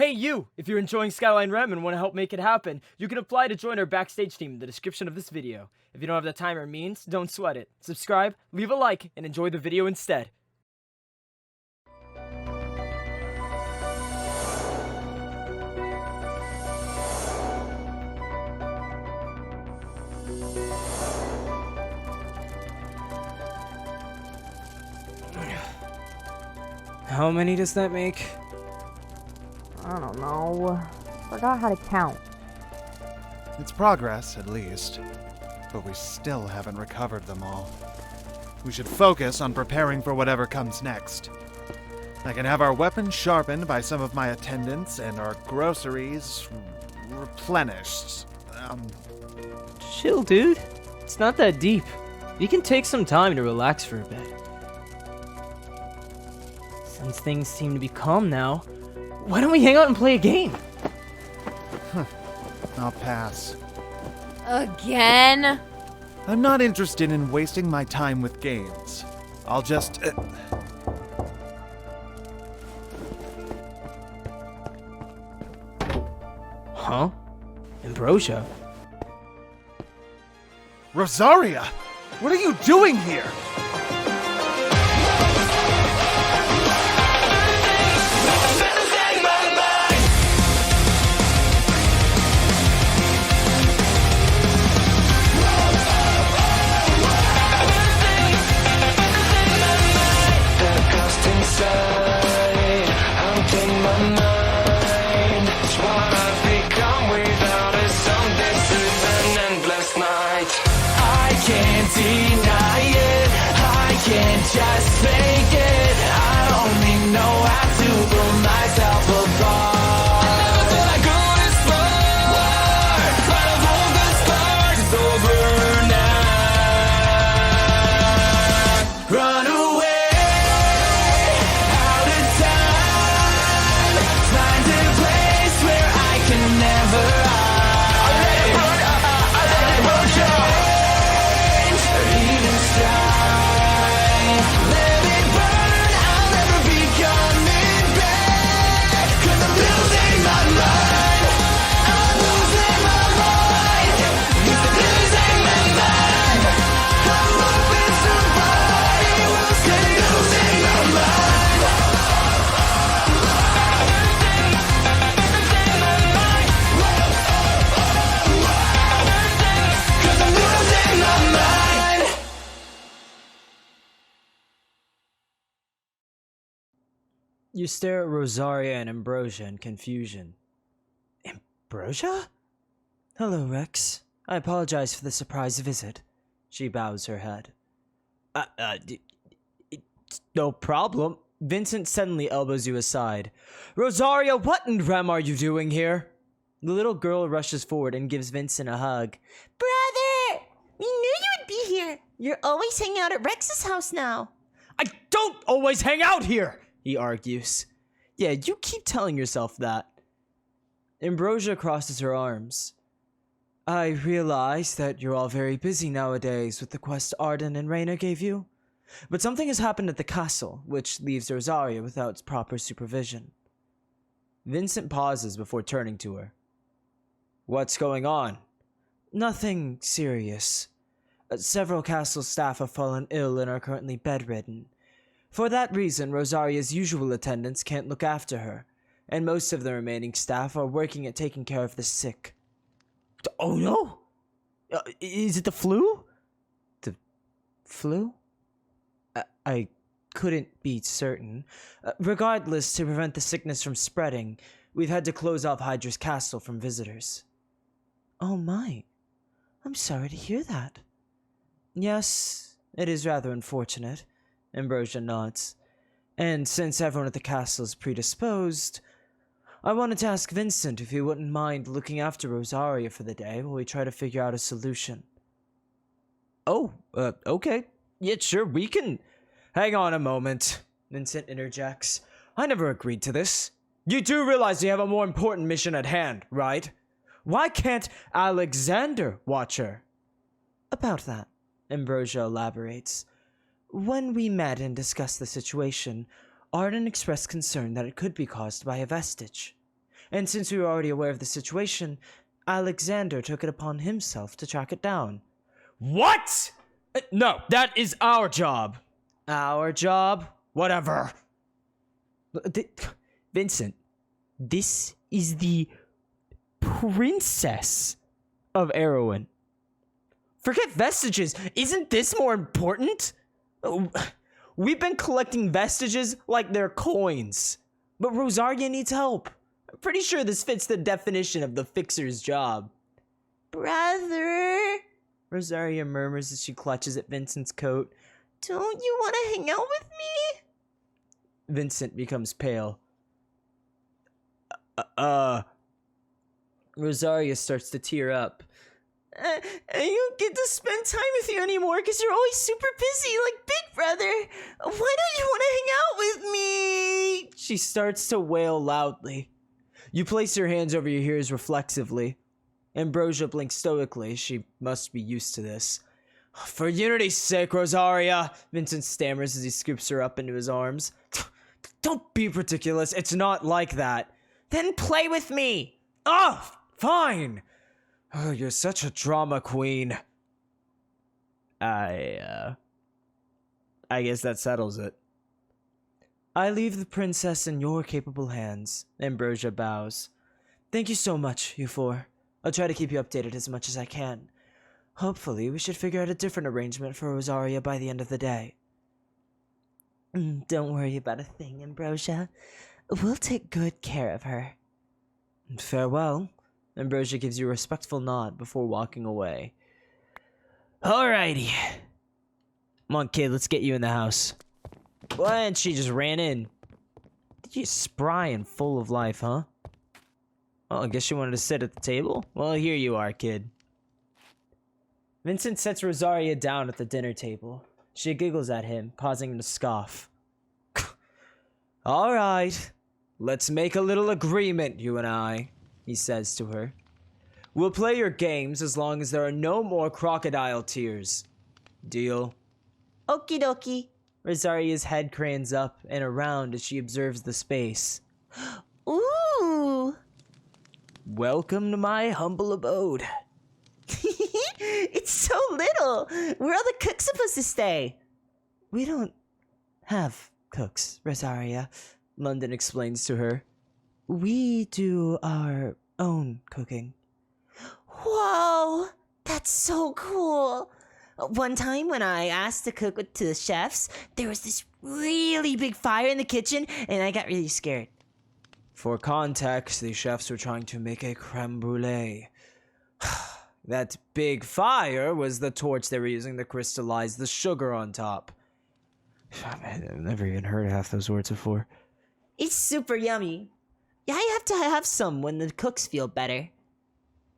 Hey you! If you're enjoying Skyline REM and want to help make it happen, you can apply to join our backstage team in the description of this video. If you don't have the time or means, don't sweat it. Subscribe, leave a like, and enjoy the video instead. How many does that make? I don't know. Forgot how to count. It's progress, at least. But we still haven't recovered them all. We should focus on preparing for whatever comes next. I can have our weapons sharpened by some of my attendants and our groceries replenished. Chill, dude. It's not that deep. You can take some time to relax for a bit. Since things seem to be calm now, why don't we hang out and play a game? I'll pass. Again? I'm not interested in wasting my time with games. I'll just... Huh? Ambrosia? Rosaria! What are you doing here? Just fake it. I only know how to pull myself apart. I never thought I'd go this far, but I hope the spark is over now. Run away, out of time. Find a place where I can never hide. I let it run, change, or even stop. You stare at Rosaria and Ambrosia in confusion. Ambrosia? Hello, Rex. I apologize for the surprise visit. She bows her head. No problem. Vincent suddenly elbows you aside. Rosaria, what in REM are you doing here? The little girl rushes forward and gives Vincent a hug. Brother! We knew you would be here. You're always hanging out at Rex's house now. I don't always hang out here! He argues. Yeah, you keep telling yourself that. Ambrosia crosses her arms. I realize that you're all very busy nowadays with the quest Arden and Raina gave you, but something has happened at the castle, which leaves Rosaria without proper supervision. Vincent pauses before turning to her. What's going on? Nothing serious. Several castle staff have fallen ill and are currently bedridden. For that reason, Rosaria's usual attendants can't look after her, and most of the remaining staff are working at taking care of the sick. Oh no! Is it the flu? The flu? I couldn't be certain. Regardless, to prevent the sickness from spreading, we've had to close off Hydra's castle from visitors. Oh my. I'm sorry to hear that. Yes, it is rather unfortunate. Ambrosia nods. And since everyone at the castle is predisposed, I wanted to ask Vincent if he wouldn't mind looking after Rosaria for the day while we try to figure out a solution. Oh, okay. Yeah, sure, we can... Hang on a moment, Vincent interjects. I never agreed to this. You do realize you have a more important mission at hand, right? Why can't Alexander watch her? About that, Ambrosia elaborates. When we met and discussed the situation, Arden expressed concern that it could be caused by a vestige. and since we were already aware of the situation, Alexander took it upon himself to track it down. What? No, that is our job. Our job? Whatever. Vincent, this is the princess of Erewhon. Forget vestiges. Isn't this more important? We've been collecting vestiges like they're coins. But Rosaria needs help. I'm pretty sure this fits the definition of the fixer's job. Brother, Rosaria murmurs as she clutches at Vincent's coat. don't you want to hang out with me? Vincent becomes pale. Rosaria starts to tear up. I don't get to spend time with you anymore because you're always super busy, like Big Brother. Why don't you want to hang out with me? She starts to wail loudly. You place your hands over your ears reflexively. Ambrosia blinks stoically. She must be used to this. For unity's sake, Rosaria, Vincent stammers as he scoops her up into his arms. Don't be ridiculous. It's not like that. Then play with me. Oh, fine. Oh, you're such a drama queen. I guess that settles it. I leave the princess in your capable hands. Ambrosia bows. Thank you so much, you four. I'll try to keep you updated as much as I can. Hopefully, we should figure out a different arrangement for Rosaria by the end of the day. Don't worry about a thing, Ambrosia. We'll take good care of her. Farewell. Ambrosia gives you a respectful nod before walking away. Alrighty. Come on, kid, let's get you in the house. What? She just ran in. You're spry and full of life, huh? Oh, I guess she wanted to sit at the table? Well, here you are, kid. Vincent sets Rosaria down at the dinner table. She giggles at him, causing him to scoff. Alright, let's make a little agreement, you and I, he says to her. We'll play your games as long as there are no more crocodile tears. Deal? Okie dokie. Rosaria's head cranes up and around as she observes the space. Ooh. Welcome to my humble abode. It's so little. Where are the cooks supposed to stay? We don't have cooks, Rosaria, London explains to her. We do our own cooking. Whoa, that's so cool. One time when I asked to cook to the chefs, there was this really big fire in the kitchen and I got really scared. For context, the chefs were trying to make a creme brulee. That big fire was the torch they were using to crystallize the sugar on top. I've never even heard half those words before. It's super yummy. Yeah, I have to have some when the cooks feel better.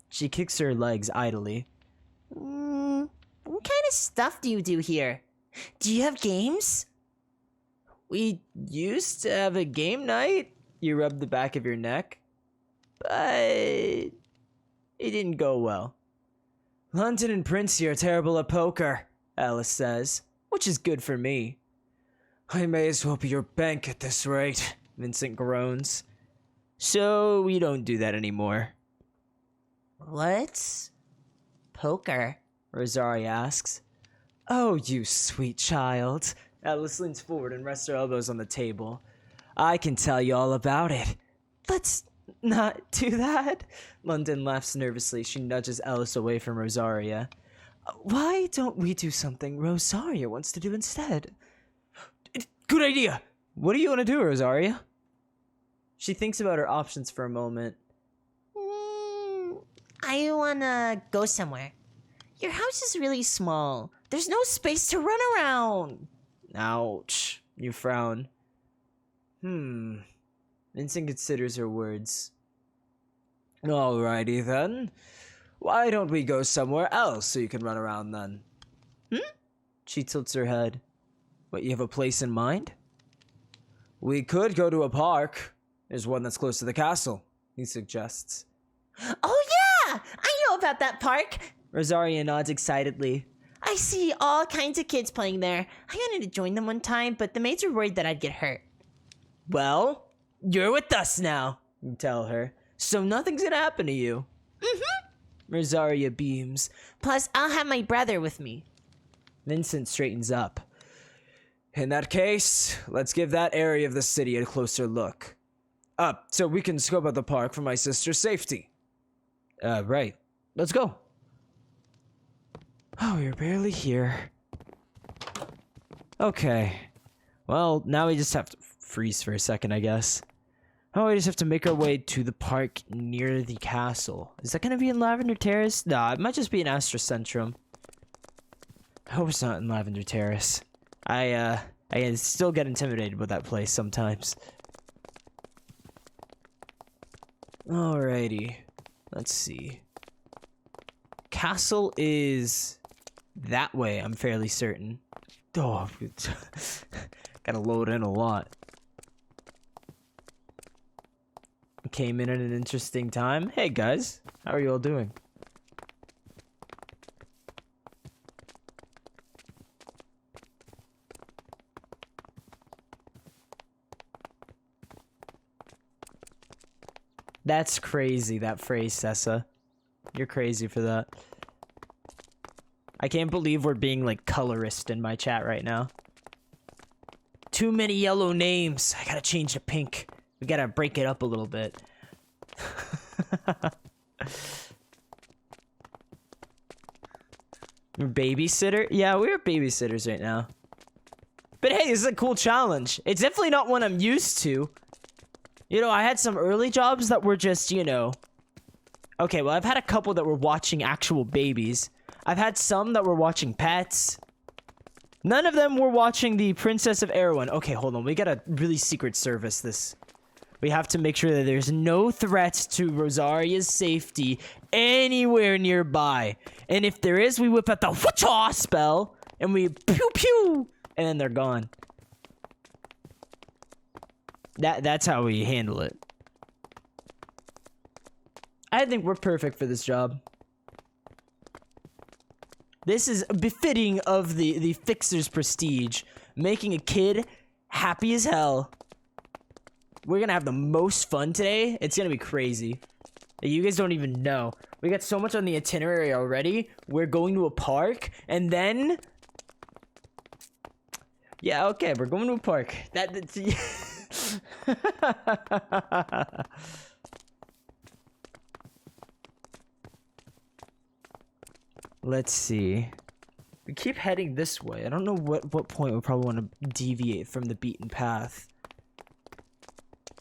She kicks her legs idly. What kind of stuff do you do here? Do you have games? We used to have a game night. You rub the back of your neck. But it didn't go well. London and Princey are terrible at poker, Alice says, which is good for me. I may as well be your bank at this rate, Vincent groans. So we don't do that anymore. What's poker? Rosaria asks. Oh, you sweet child. Alice leans forward and rests her elbows on the table. I can tell you all about it. Let's not do that. London laughs nervously. She nudges Alice away from Rosaria. Why don't we do something Rosaria wants to do instead? Good idea. What do you want to do, Rosaria? She thinks about her options for a moment. I wanna go somewhere. Your house is really small. There's no space to run around. Ouch. You frown. Vincent considers her words. Alrighty then. Why don't we go somewhere else so you can run around then? She tilts her head. What, you have a place in mind? We could go to a park. There's one that's close to the castle, he suggests. Oh yeah! I know about that park. Rosaria nods excitedly. I see all kinds of kids playing there. I wanted to join them one time, but the maids were worried that I'd get hurt. Well, you're with us now, you tell her. so nothing's gonna happen to you. Rosaria beams. Plus, I'll have my brother with me. Vincent straightens up. In that case, let's give that area of the city a closer look. So we can scope out the park for my sister's safety. Right. Let's go. Oh, you're barely here. Okay. Well, now we just have to freeze for a second, I guess. Oh, we just have to make our way to the park near the castle. Is that gonna be in Lavender Terrace? Nah, it might just be in Astra Centrum. I hope it's not in Lavender Terrace. I still get intimidated with that place sometimes. Alrighty. Let's see. Castle is that way, I'm fairly certain. Oh, gotta load in a lot. Came in at an interesting time. Hey guys, how are you all doing? That's crazy, that phrase, Sessa. You're crazy for that. I can't believe we're being like colorist in my chat right now. Too many yellow names. I gotta change to pink. We gotta break it up a little bit. Babysitter? Yeah, we're babysitters right now. But hey, this is a cool challenge. It's definitely not one I'm used to. You know, I had some early jobs that were just, you know... Okay, well, I've had a couple that were watching actual babies. I've had some that were watching pets. None of them were watching the Princess of Erewhon. Okay, hold on. We gotta really secret service this. We have to make sure that there's no threats to Rosaria's safety anywhere nearby. And if there is, we whip out the whatcha spell and we pew pew, and then they're gone. That's how we handle it. I think we're perfect for this job. This is befitting of the fixer's prestige. Making a kid happy as hell. We're gonna have the most fun today. It's gonna be crazy. You guys don't even know. We got so much on the itinerary already. We're going to a park, and then... Yeah, okay, we're going to a park. That's... Let's see. We keep heading this way. I don't know what point we probably want to deviate from the beaten path.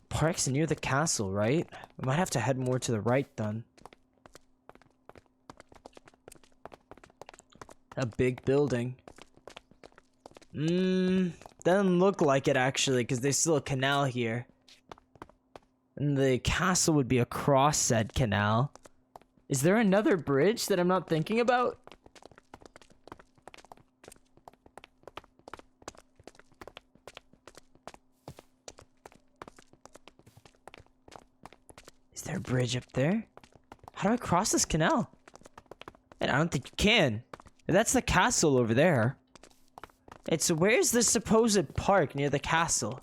Park's near the castle, right? We might have to head more to the right then. A big building. Doesn't look like it actually, because there's still a canal here. And the castle would be across said canal. Is there another bridge that I'm not thinking about? Is there a bridge up there? How do I cross this canal? And I don't think you can. That's the castle over there. Where's the supposed park near the castle?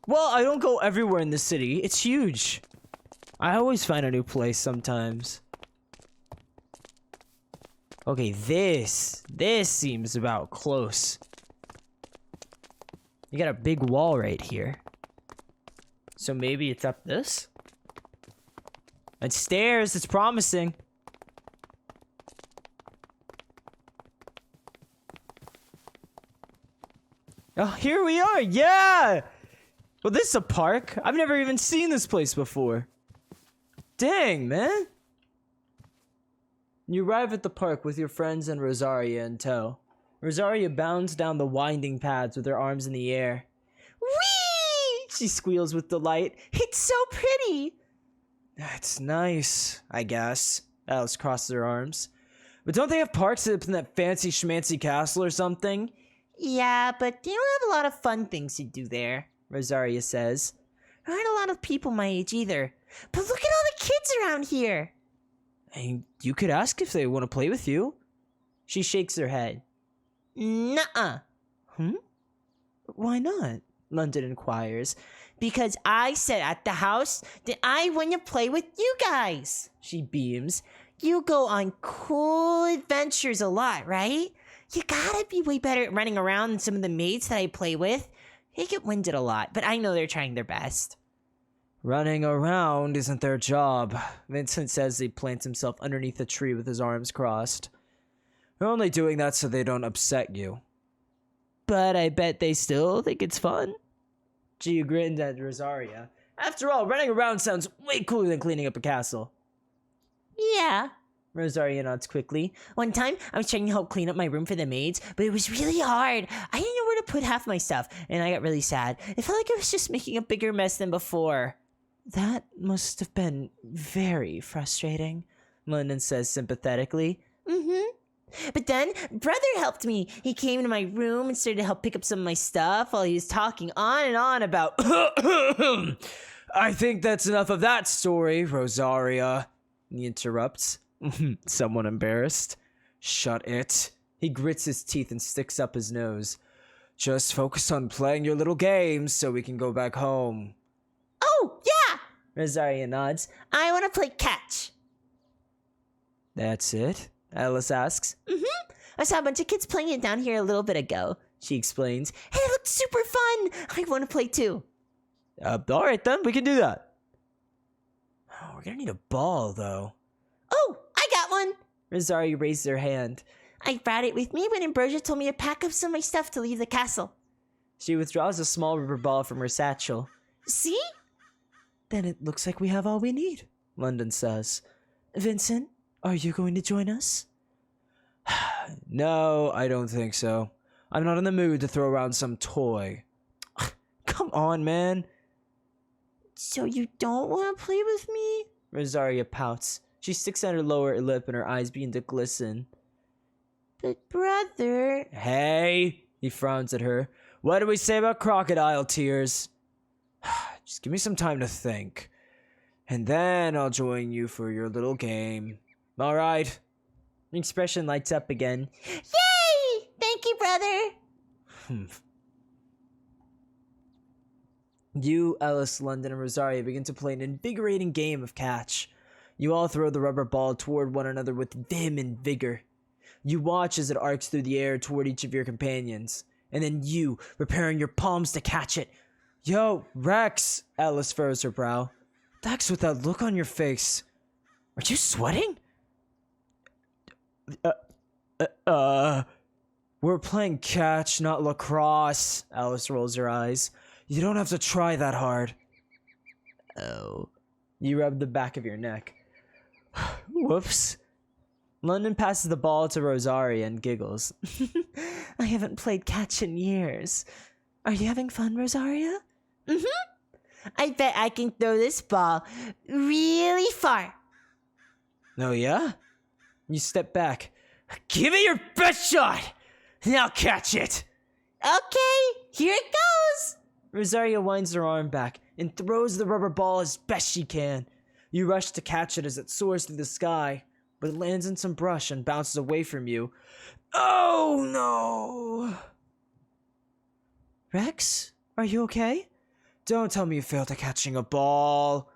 Well, I don't go everywhere in the city. It's huge. I always find a new place sometimes. Okay, this seems about close. You got a big wall right here. So maybe it's up this? And stairs, it's promising. Oh, here we are, yeah! Well, this is a park. I've never even seen this place before. Dang, man. You arrive at the park with your friends and Rosaria in tow. Rosaria bounds down the winding paths with her arms in the air. Whee! She squeals with delight. It's so pretty. That's nice, I guess. Alice crosses her arms. But don't they have parks up in that fancy schmancy castle or something? Yeah, but you don't have a lot of fun things to do there, Rosaria says. There aren't a lot of people my age either. But look at all the kids around here. And you could ask if they want to play with you. She shakes her head. Nuh-uh. Why not? London inquires. Because I said at the house that I want to play with you guys. She beams. You go on cool adventures a lot, right? You gotta be way better at running around than some of the mates that I play with. They get winded a lot, but I know they're trying their best. Running around isn't their job, Vincent says as he plants himself underneath a tree with his arms crossed. They're only doing that so they don't upset you. But I bet they still think it's fun. She grinned at Rosaria. After all, running around sounds way cooler than cleaning up a castle. Yeah. Rosaria nods quickly. One time, I was trying to help clean up my room for the maids, but it was really hard. I didn't know where to put half my stuff, and I got really sad. It felt like I was just making a bigger mess than before. That must have been very frustrating, London says sympathetically. But then, brother helped me. He came into my room and started to help pick up some of my stuff while he was talking on and on about... I think that's enough of that story, Rosaria. He interrupts. Somewhat embarrassed. Shut it. He grits his teeth and sticks up his nose. Just focus on playing your little games so we can go back home. Oh, yeah! Rosaria nods. I want to play catch. That's it? Alice asks. I saw a bunch of kids playing it down here a little bit ago. She explains. Hey, it looked super fun. I want to play too. Alright then, we can do that. Oh, we're gonna need a ball, though. Oh, I got one. Rosaria raised her hand. I brought it with me when Ambrosia told me to pack up some of my stuff to leave the castle. She withdraws a small rubber ball from her satchel. See? Then it looks like we have all we need, London says. Vincent, are you going to join us? No, I don't think so. I'm not in the mood to throw around some toy. Come on, man. So you don't want to play with me? Rosaria pouts. She sticks out her lower lip and her eyes begin to glisten. But brother... Hey, he frowns at her. What do we say about crocodile tears? Just give me some time to think. And then I'll join you for your little game. All right. The expression lights up again. Yay! Thank you, brother. You, Alice, London, and Rosaria begin to play an invigorating game of catch. You all throw the rubber ball toward one another with vim and vigor. You watch as it arcs through the air toward each of your companions. And then you, preparing your palms to catch it. Yo, Rex, Alice furrows her brow. That's with that look on your face. Are you sweating? We're playing catch, not lacrosse. Alice rolls her eyes. You don't have to try that hard. Oh. You rub the back of your neck. Whoops. London passes the ball to Rosaria and giggles. I haven't played catch in years. Are you having fun, Rosaria? I bet I can throw this ball really far. Oh, yeah? You step back. Give it your best shot! Now catch it! Okay, here it goes. Rosaria winds her arm back and throws the rubber ball as best she can. You rush to catch it as it soars through the sky, but it lands in some brush and bounces away from you. Oh, no! Rex, are you okay? Don't tell me you failed at catching a ball.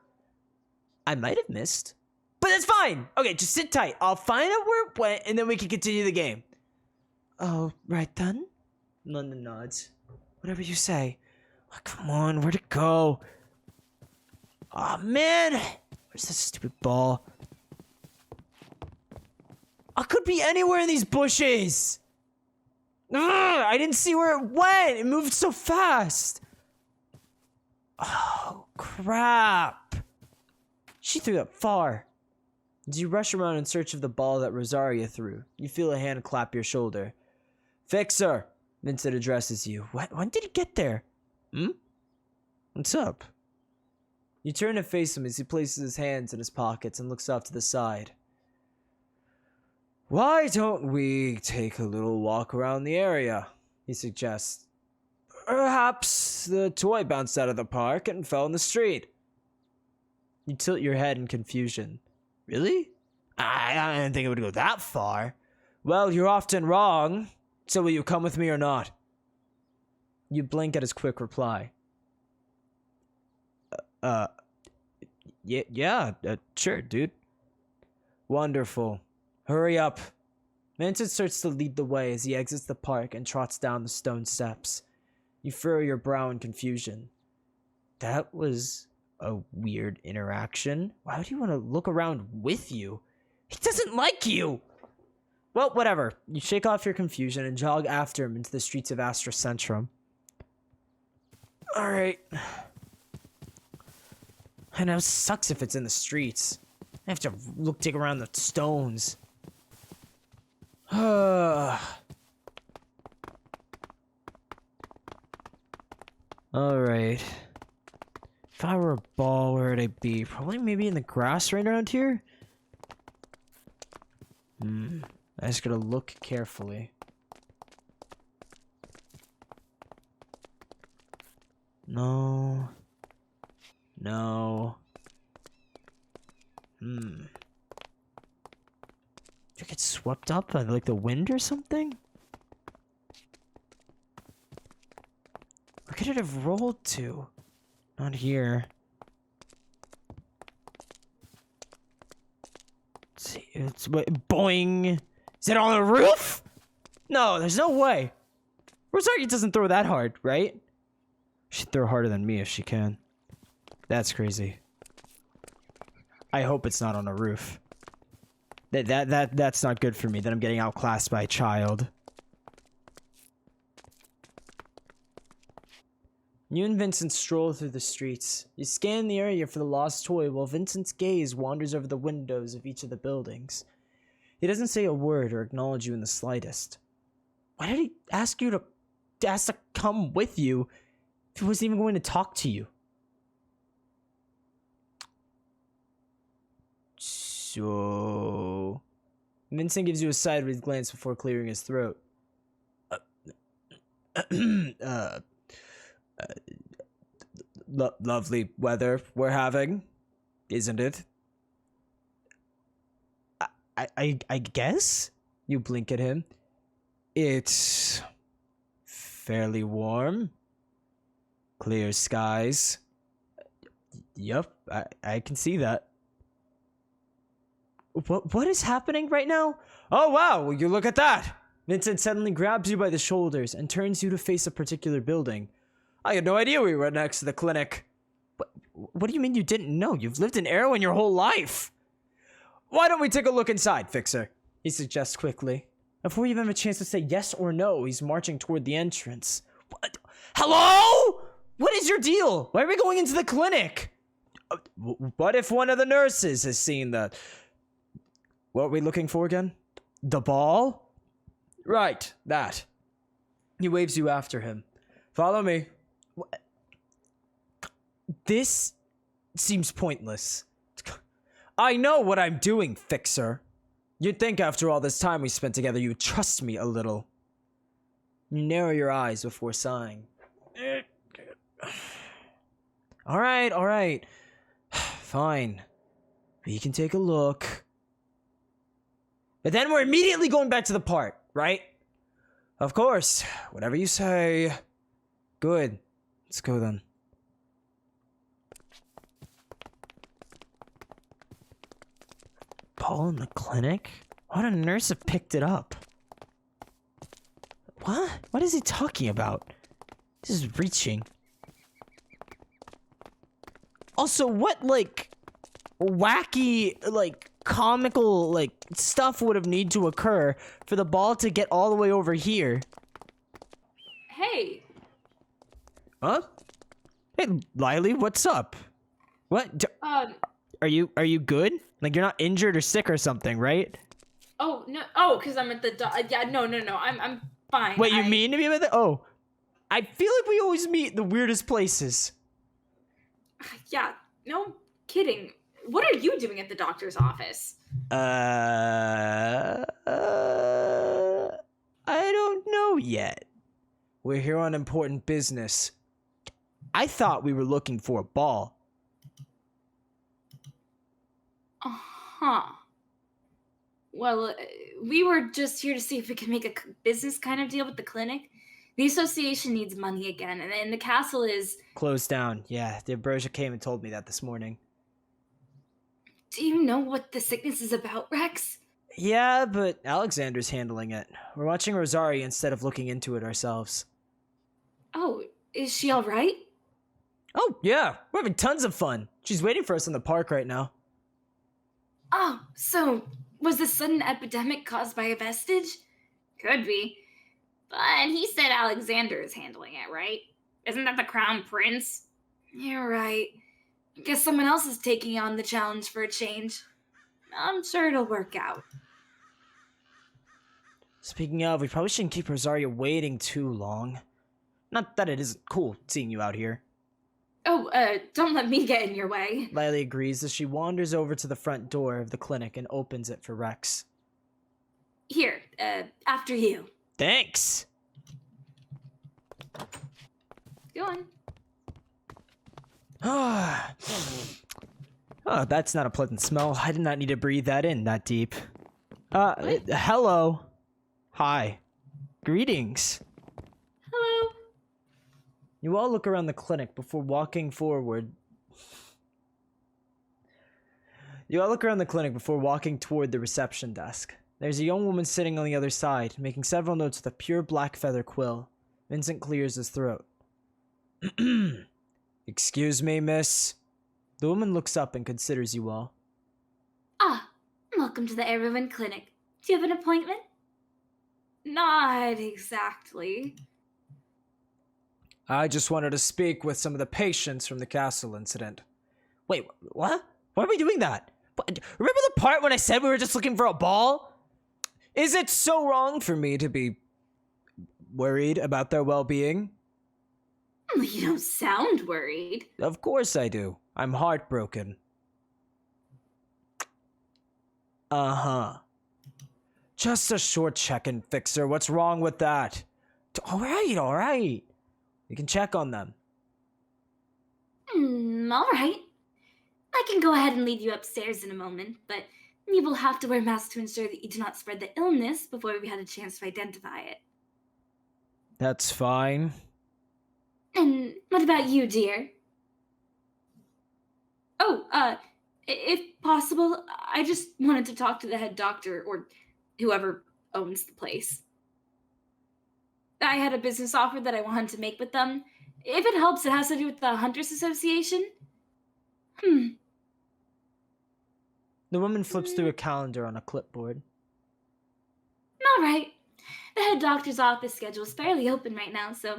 I might have missed. But that's fine! Okay, just sit tight. I'll find out where it went, and then we can continue the game. Oh, right then? London nods. Whatever you say. Oh, come on, where'd it go? Aw, man! Where's this stupid ball? I could be anywhere in these bushes! Ugh, I didn't see where it went! It moved so fast! Oh, crap! She threw that far. As you rush around in search of the ball that Rosaria threw, you feel a hand clap your shoulder. Fixer! Vincent addresses you. When did he get there? What's up? You turn to face him as he places his hands in his pockets and looks off to the side. Why don't we take a little walk around the area? He suggests. Perhaps the toy bounced out of the park and fell in the street. You tilt your head in confusion. Really? I didn't think it would go that far. Well, you're often wrong. So will you come with me or not? You blink at his quick reply. Yeah, sure, dude. Wonderful. Hurry up. Vincent starts to lead the way as he exits the park and trots down the stone steps. You furrow your brow in confusion. That was a weird interaction. Why would he want to look around with you? He doesn't like you! Well, whatever. You shake off your confusion and jog after him into the streets of Astra Centrum. Alright. I know it sucks if it's in the streets. I have to dig around the stones. Alright. If I were a ball, where would I be? Probably maybe in the grass right around here? I just gotta look carefully. No. No. Did you get swept up by like the wind or something? Where could it have rolled to? Not here. Let's see, it's boing. Is it on the roof? No, there's no way. Rosaria doesn't throw that hard, right? She'd throw harder than me if she can. That's crazy. I hope it's not on a roof. That's not good for me, that I'm getting outclassed by a child. You and Vincent stroll through the streets. You scan the area for the lost toy while Vincent's gaze wanders over the windows of each of the buildings. He doesn't say a word or acknowledge you in the slightest. Why did he ask you to come with you if he wasn't even going to talk to you? So... Vincent gives you a sideways glance before clearing his throat. Lovely weather we're having, isn't it? I guess? You blink at him. It's fairly warm. Clear skies. Yep, I can see that. What is happening right now? Oh wow, will you look at that? Vincent suddenly grabs you by the shoulders and turns you to face a particular building. I had no idea we were next to the clinic. What do you mean you didn't know? You've lived in Arrow your whole life. Why don't we take a look inside, Fixer? He suggests quickly. Before you even have a chance to say yes or no, he's marching toward the entrance. What? Hello? What is your deal? Why are we going into the clinic? What if one of the nurses has seen the... What are we looking for again? The ball? Right, that. He waves you after him. Follow me. This seems pointless. I know what I'm doing, Fixer. You'd think after all this time we spent together you'd trust me a little. You narrow your eyes before sighing. Alright. Fine. We can take a look. But then we're immediately going back to the park, right? Of course. Whatever you say. Good. Let's go then. Ball in the clinic? Why would a nurse have picked it up? What? What is he talking about? This is reaching. Also, what, like, wacky, like, comical, like, stuff would have need to occur for the ball to get all the way over here? Hey. Huh? Hey, Lyia, what's up? What? Are you good? Like, you're not injured or sick or something, right? Oh, no. Oh, because I'm at the yeah, no. I'm fine. Wait, you mean to be with it? Oh. I feel like we always meet in the weirdest places. Yeah, no kidding. What are you doing at the doctor's office? I don't know yet. We're here on important business. I thought we were looking for a ball. Uh-huh. Well, we were just here to see if we could make a business kind of deal with the clinic. The association needs money again, and the castle is... Closed down. Yeah, the Ambrosia came and told me that this morning. Do you know what the sickness is about, Rex? Yeah, but Alexander's handling it. We're watching Rosaria instead of looking into it ourselves. Oh, is she alright? Oh, yeah, we're having tons of fun. She's waiting for us in the park right now. Oh, so was the sudden epidemic caused by a vestige? Could be. But he said Alexander is handling it, right? Isn't that the crown prince? You're right. I guess someone else is taking on the challenge for a change. I'm sure it'll work out. Speaking of, we probably shouldn't keep Rosaria waiting too long. Not that it isn't cool seeing you out here. Oh, don't let me get in your way. Lyia agrees as she wanders over to the front door of the clinic and opens it for Rex. Here, after you. Thanks! Go on. Oh, that's not a pleasant smell. I did not need to breathe that in that deep. Hello. Hi. Greetings. Hello. You all look around the clinic before walking forward. Toward the reception desk. There's a young woman sitting on the other side, making several notes with a pure black feather quill. Vincent clears his throat. Excuse me, miss. The woman looks up and considers you all. Ah, welcome to the Erwin Clinic. Do you have an appointment? Not exactly. I just wanted to speak with some of the patients from the castle incident. Wait, what? Why are we doing that? Remember the part when I said we were just looking for a ball? Is it so wrong for me to be worried about their well-being? You don't sound worried. Of course I do. I'm heartbroken. Uh-huh. Just a short check-in fixer. What's wrong with that? All right. We can check on them. All right. I can go ahead and lead you upstairs in a moment, but you will have to wear masks to ensure that you do not spread the illness before we had a chance to identify it. That's fine. And what about you, dear? Oh, if possible, I just wanted to talk to the head doctor or whoever owns the place. I had a business offer that I wanted to make with them. If it helps, it has to do with the Hunters Association. The woman flips through a calendar on a clipboard. All right. The head doctor's office schedule is fairly open right now, so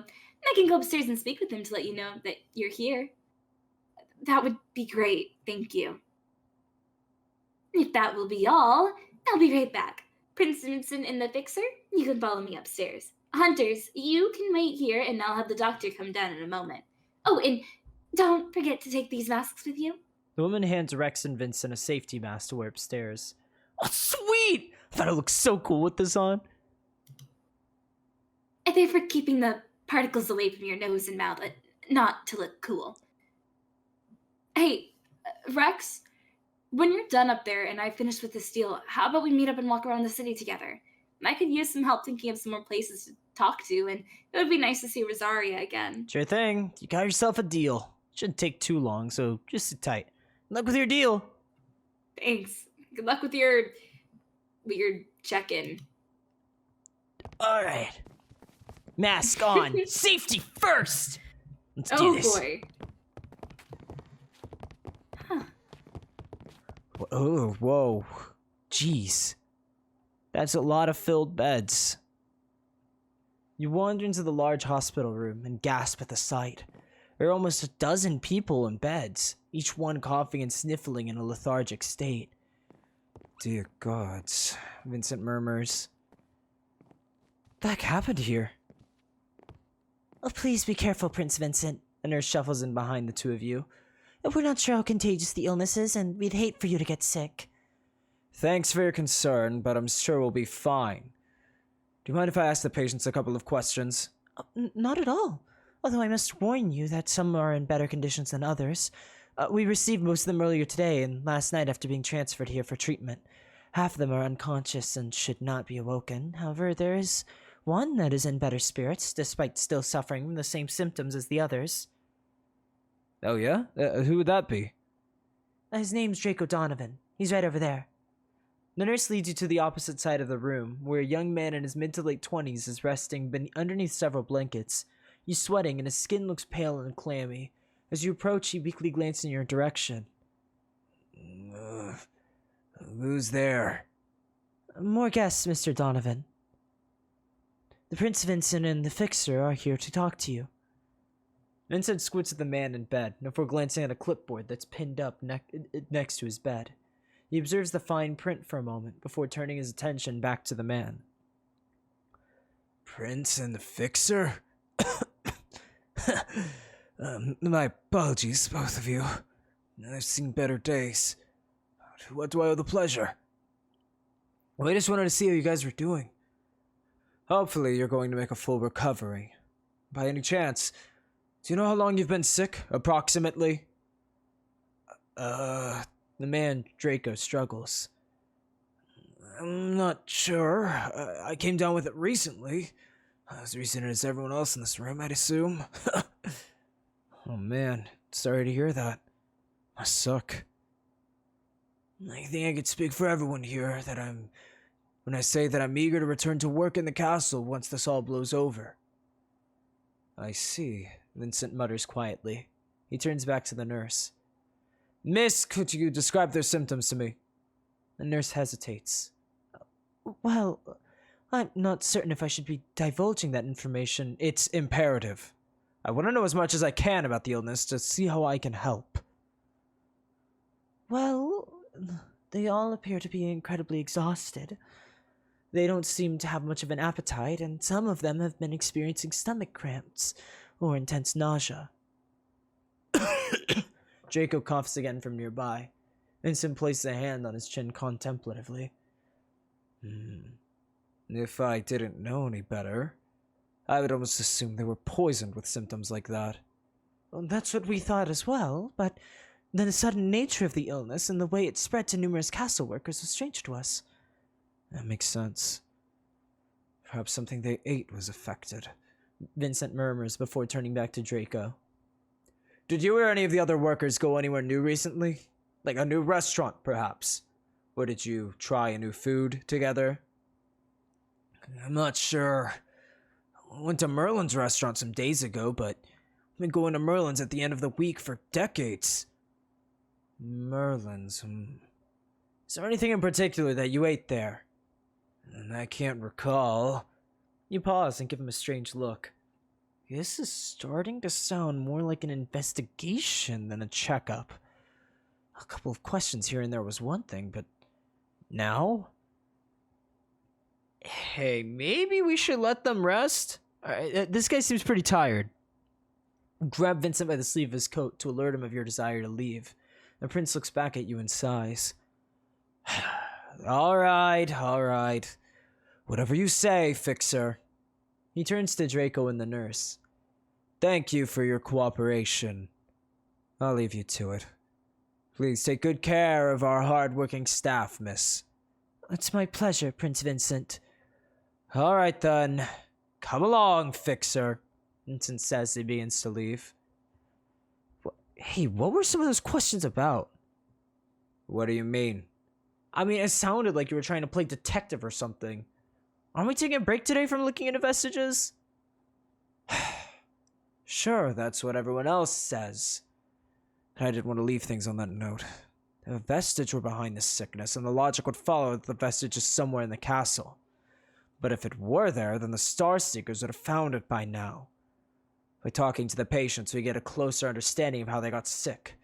I can go upstairs and speak with him to let you know that you're here. That would be great, thank you. If that will be all, I'll be right back. Prince Vincent and the Fixer, you can follow me upstairs. Hunters, you can wait here and I'll have the doctor come down in a moment. Oh, and don't forget to take these masks with you. The woman hands Rex and Vincent a safety mask to wear upstairs. Oh, sweet! I thought it looked so cool with this on. They're for keeping the particles away from your nose and mouth, not to look cool. Hey, Rex, when you're done up there and I finish with this deal, how about we meet up and walk around the city together? I could use some help thinking of some more places to talk to, and it would be nice to see Rosaria again. Sure thing. You got yourself a deal. Shouldn't take too long, so just sit tight. Good luck with your deal. Thanks. Good luck with your weird check-in. All right. Mask on. Safety first. Let's do this. Oh boy. Huh. Oh, whoa. Jeez. That's a lot of filled beds. You wander into the large hospital room and gasp at the sight. There are almost a dozen people in beds, each one coughing and sniffling in a lethargic state. Dear gods, Vincent murmurs. What the heck happened here? Oh, please be careful, Prince Vincent. A nurse shuffles in behind the two of you. We're not sure how contagious the illness is, and we'd hate for you to get sick. Thanks for your concern, but I'm sure we'll be fine. Do you mind if I ask the patients a couple of questions? Not at all. Although I must warn you that some are in better conditions than others. We received most of them earlier today and last night after being transferred here for treatment. Half of them are unconscious and should not be awoken. However, there is one that is in better spirits, despite still suffering from the same symptoms as the others. Oh yeah? Who would that be? His name's Draco Donovan. He's right over there. The nurse leads you to the opposite side of the room, where a young man in his mid to late 20s is resting underneath several blankets. He's sweating and his skin looks pale and clammy. As you approach, he weakly glances in your direction. Who's there? More guests, Mr. Donovan. The Prince Vincent and the Fixer are here to talk to you. Vincent squints at the man in bed, before glancing at a clipboard that's pinned up next to his bed. He observes the fine print for a moment, before turning his attention back to the man. Prince and the Fixer? My apologies, both of you. I've seen better days. What do I owe the pleasure? Well, I just wanted to see how you guys were doing. Hopefully, you're going to make a full recovery. By any chance, do you know how long you've been sick, approximately? The man, Draco, struggles. I'm not sure. I came down with it recently. As recent as everyone else in this room, I'd assume. Oh man, sorry to hear that. Must suck. I think I could speak for everyone here when I say that I'm eager to return to work in the castle once this all blows over. I see, Vincent mutters quietly. He turns back to the nurse. Miss, could you describe their symptoms to me? The nurse hesitates. Well, I'm not certain if I should be divulging that information. It's imperative. I want to know as much as I can about the illness to see how I can help. Well, they all appear to be incredibly exhausted. They don't seem to have much of an appetite, and some of them have been experiencing stomach cramps or intense nausea. Draco coughs again from nearby. Vincent places a hand on his chin contemplatively. If I didn't know any better, I would almost assume they were poisoned with symptoms like that. Well, that's what we thought as well, but the sudden nature of the illness and the way it spread to numerous castle workers was strange to us. That makes sense. Perhaps something they ate was affected, Vincent murmurs before turning back to Draco. Did you or any of the other workers go anywhere new recently? Like a new restaurant, perhaps? Or did you try a new food together? I'm not sure. I went to Merlin's restaurant some days ago, but I've been going to Merlin's at the end of the week for decades. Merlin's, Is there anything in particular that you ate there? I can't recall. You pause and give him a strange look. This is starting to sound more like an investigation than a checkup. A couple of questions here and there was one thing, but now? Hey, maybe we should let them rest? Alright, this guy seems pretty tired. Grab Vincent by the sleeve of his coat to alert him of your desire to leave. The prince looks back at you and sighs. Alright. Whatever you say, Fixer. He turns to Draco and the nurse. Thank you for your cooperation. I'll leave you to it. Please take good care of our hard-working staff, miss. It's my pleasure, Prince Vincent. All right, then. Come along, Fixer, Vincent says as he begins to leave. Hey, what were some of those questions about? What do you mean? I mean, it sounded like you were trying to play detective or something. Aren't we taking a break today from looking into vestiges? Sure, that's what everyone else says. I didn't want to leave things on that note. The vestige were behind this sickness, and the logic would follow that the vestige is somewhere in the castle. But if it were there, then the Star Seekers would have found it by now. By talking to the patients, we get a closer understanding of how they got sick.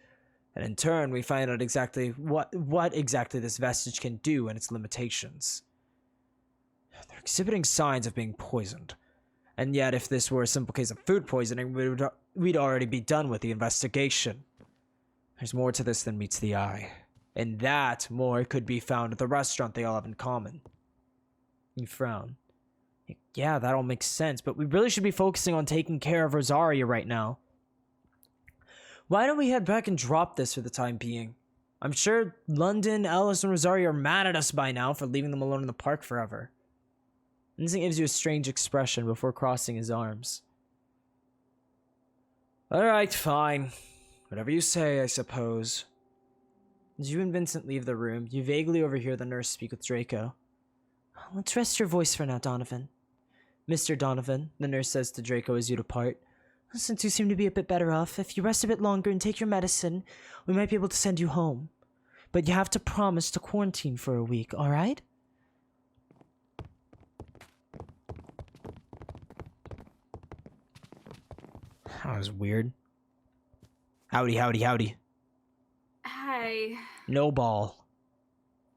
And in turn, we find out exactly what exactly this vestige can do and its limitations. They're exhibiting signs of being poisoned. And yet, if this were a simple case of food poisoning, we'd already be done with the investigation. There's more to this than meets the eye. And that more could be found at the restaurant they all have in common. You frown. Yeah, that all makes sense, but we really should be focusing on taking care of Rosaria right now. Why don't we head back and drop this for the time being? I'm sure London, Alice, and Rosaria are mad at us by now for leaving them alone in the park forever. Vincent gives you a strange expression before crossing his arms. Alright, fine. Whatever you say, I suppose. As you and Vincent leave the room, you vaguely overhear the nurse speak with Draco. Let's rest your voice for now, Donovan. Mr. Donovan, the nurse says to Draco as you depart. Since you seem to be a bit better off, if you rest a bit longer and take your medicine, we might be able to send you home. But you have to promise to quarantine for a week, alright? That was weird. Howdy, howdy, howdy. Hi. No ball.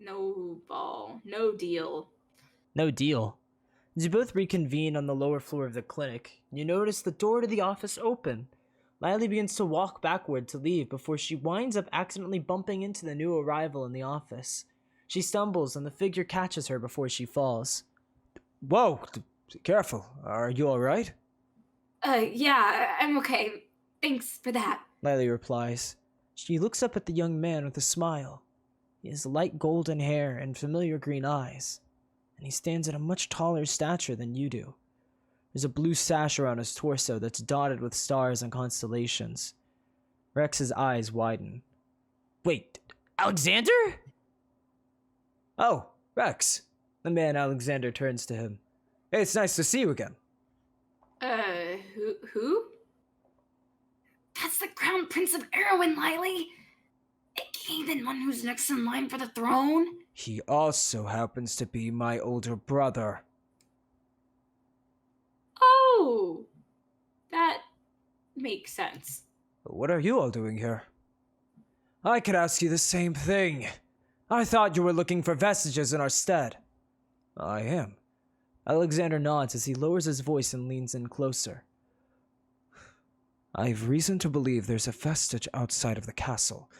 No ball. No deal. No deal. As you both reconvene on the lower floor of the clinic, you notice the door to the office open. Lyia begins to walk backward to leave before she winds up accidentally bumping into the new arrival in the office. She stumbles and the figure catches her before she falls. Whoa! Careful. Are you alright? Yeah, I'm okay. Thanks for that. Lyia replies. She looks up at the young man with a smile. He has light golden hair and familiar green eyes, and he stands at a much taller stature than you do. There's a blue sash around his torso that's dotted with stars and constellations. Rex's eyes widen. Wait, Alexander? Oh, Rex. The man Alexander turns to him. Hey, it's nice to see you again. Who? That's the Crown Prince of Erwin, Lily. The king and one who's next in line for the throne. He also happens to be my older brother. Oh, that makes sense. What are you all doing here? I could ask you the same thing. I thought you were looking for vestiges in our stead. I am. Alexander nods as he lowers his voice and leans in closer. I've reason to believe there's a vestige outside of the castle.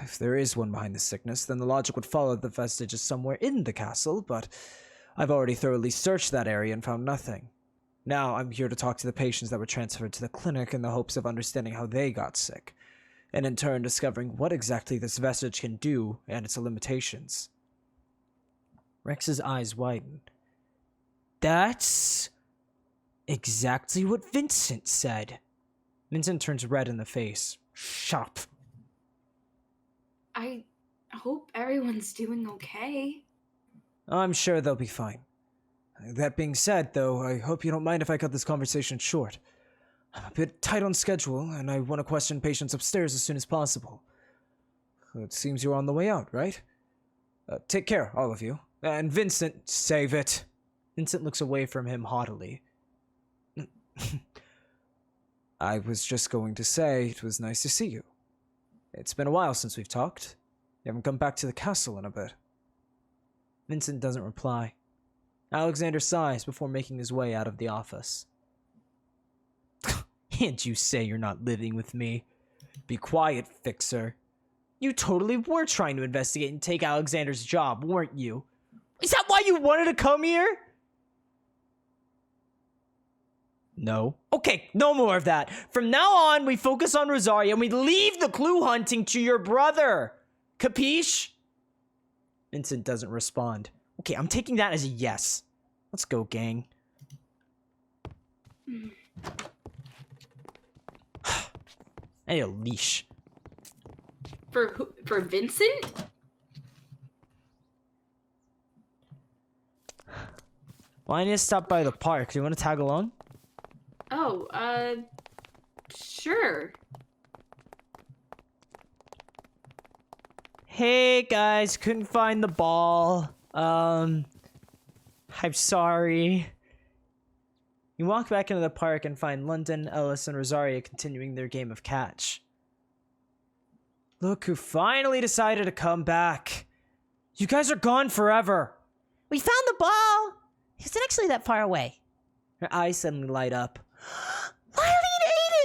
If there is one behind the sickness, then the logic would follow that the vestige is somewhere in the castle, but I've already thoroughly searched that area and found nothing. Now I'm here to talk to the patients that were transferred to the clinic in the hopes of understanding how they got sick, and in turn discovering what exactly this vestige can do and its limitations. Rex's eyes widen. That's exactly what Vincent said. Vincent turns red in the face. Shut up. I hope everyone's doing okay. I'm sure they'll be fine. That being said, though, I hope you don't mind if I cut this conversation short. I'm a bit tight on schedule, and I want to question patients upstairs as soon as possible. It seems you're on the way out, right? Take care, all of you. And Vincent, save it. Vincent looks away from him haughtily. I was just going to say it was nice to see you. It's been a while since we've talked. You haven't come back to the castle in a bit. Vincent doesn't reply. Alexander sighs before making his way out of the office. Can't you say you're not living with me? Be quiet, Fixer. You totally were trying to investigate and take Alexander's job, weren't you? Is that why you wanted to come here? No. Okay, no more of that. From now on, we focus on Rosaria and we leave the clue hunting to your brother. Capiche? Vincent doesn't respond. Okay, I'm taking that as a yes. Let's go, gang. I need a leash. For who? For Vincent? Well, I need to stop by the park. Do you want to tag along? Oh, sure. Hey guys, couldn't find the ball. I'm sorry. You walk back into the park and find London, Ellis, and Rosaria continuing their game of catch. Look who finally decided to come back. You guys are gone forever. We found the ball! Is it actually that far away? Her eyes suddenly light up. Lily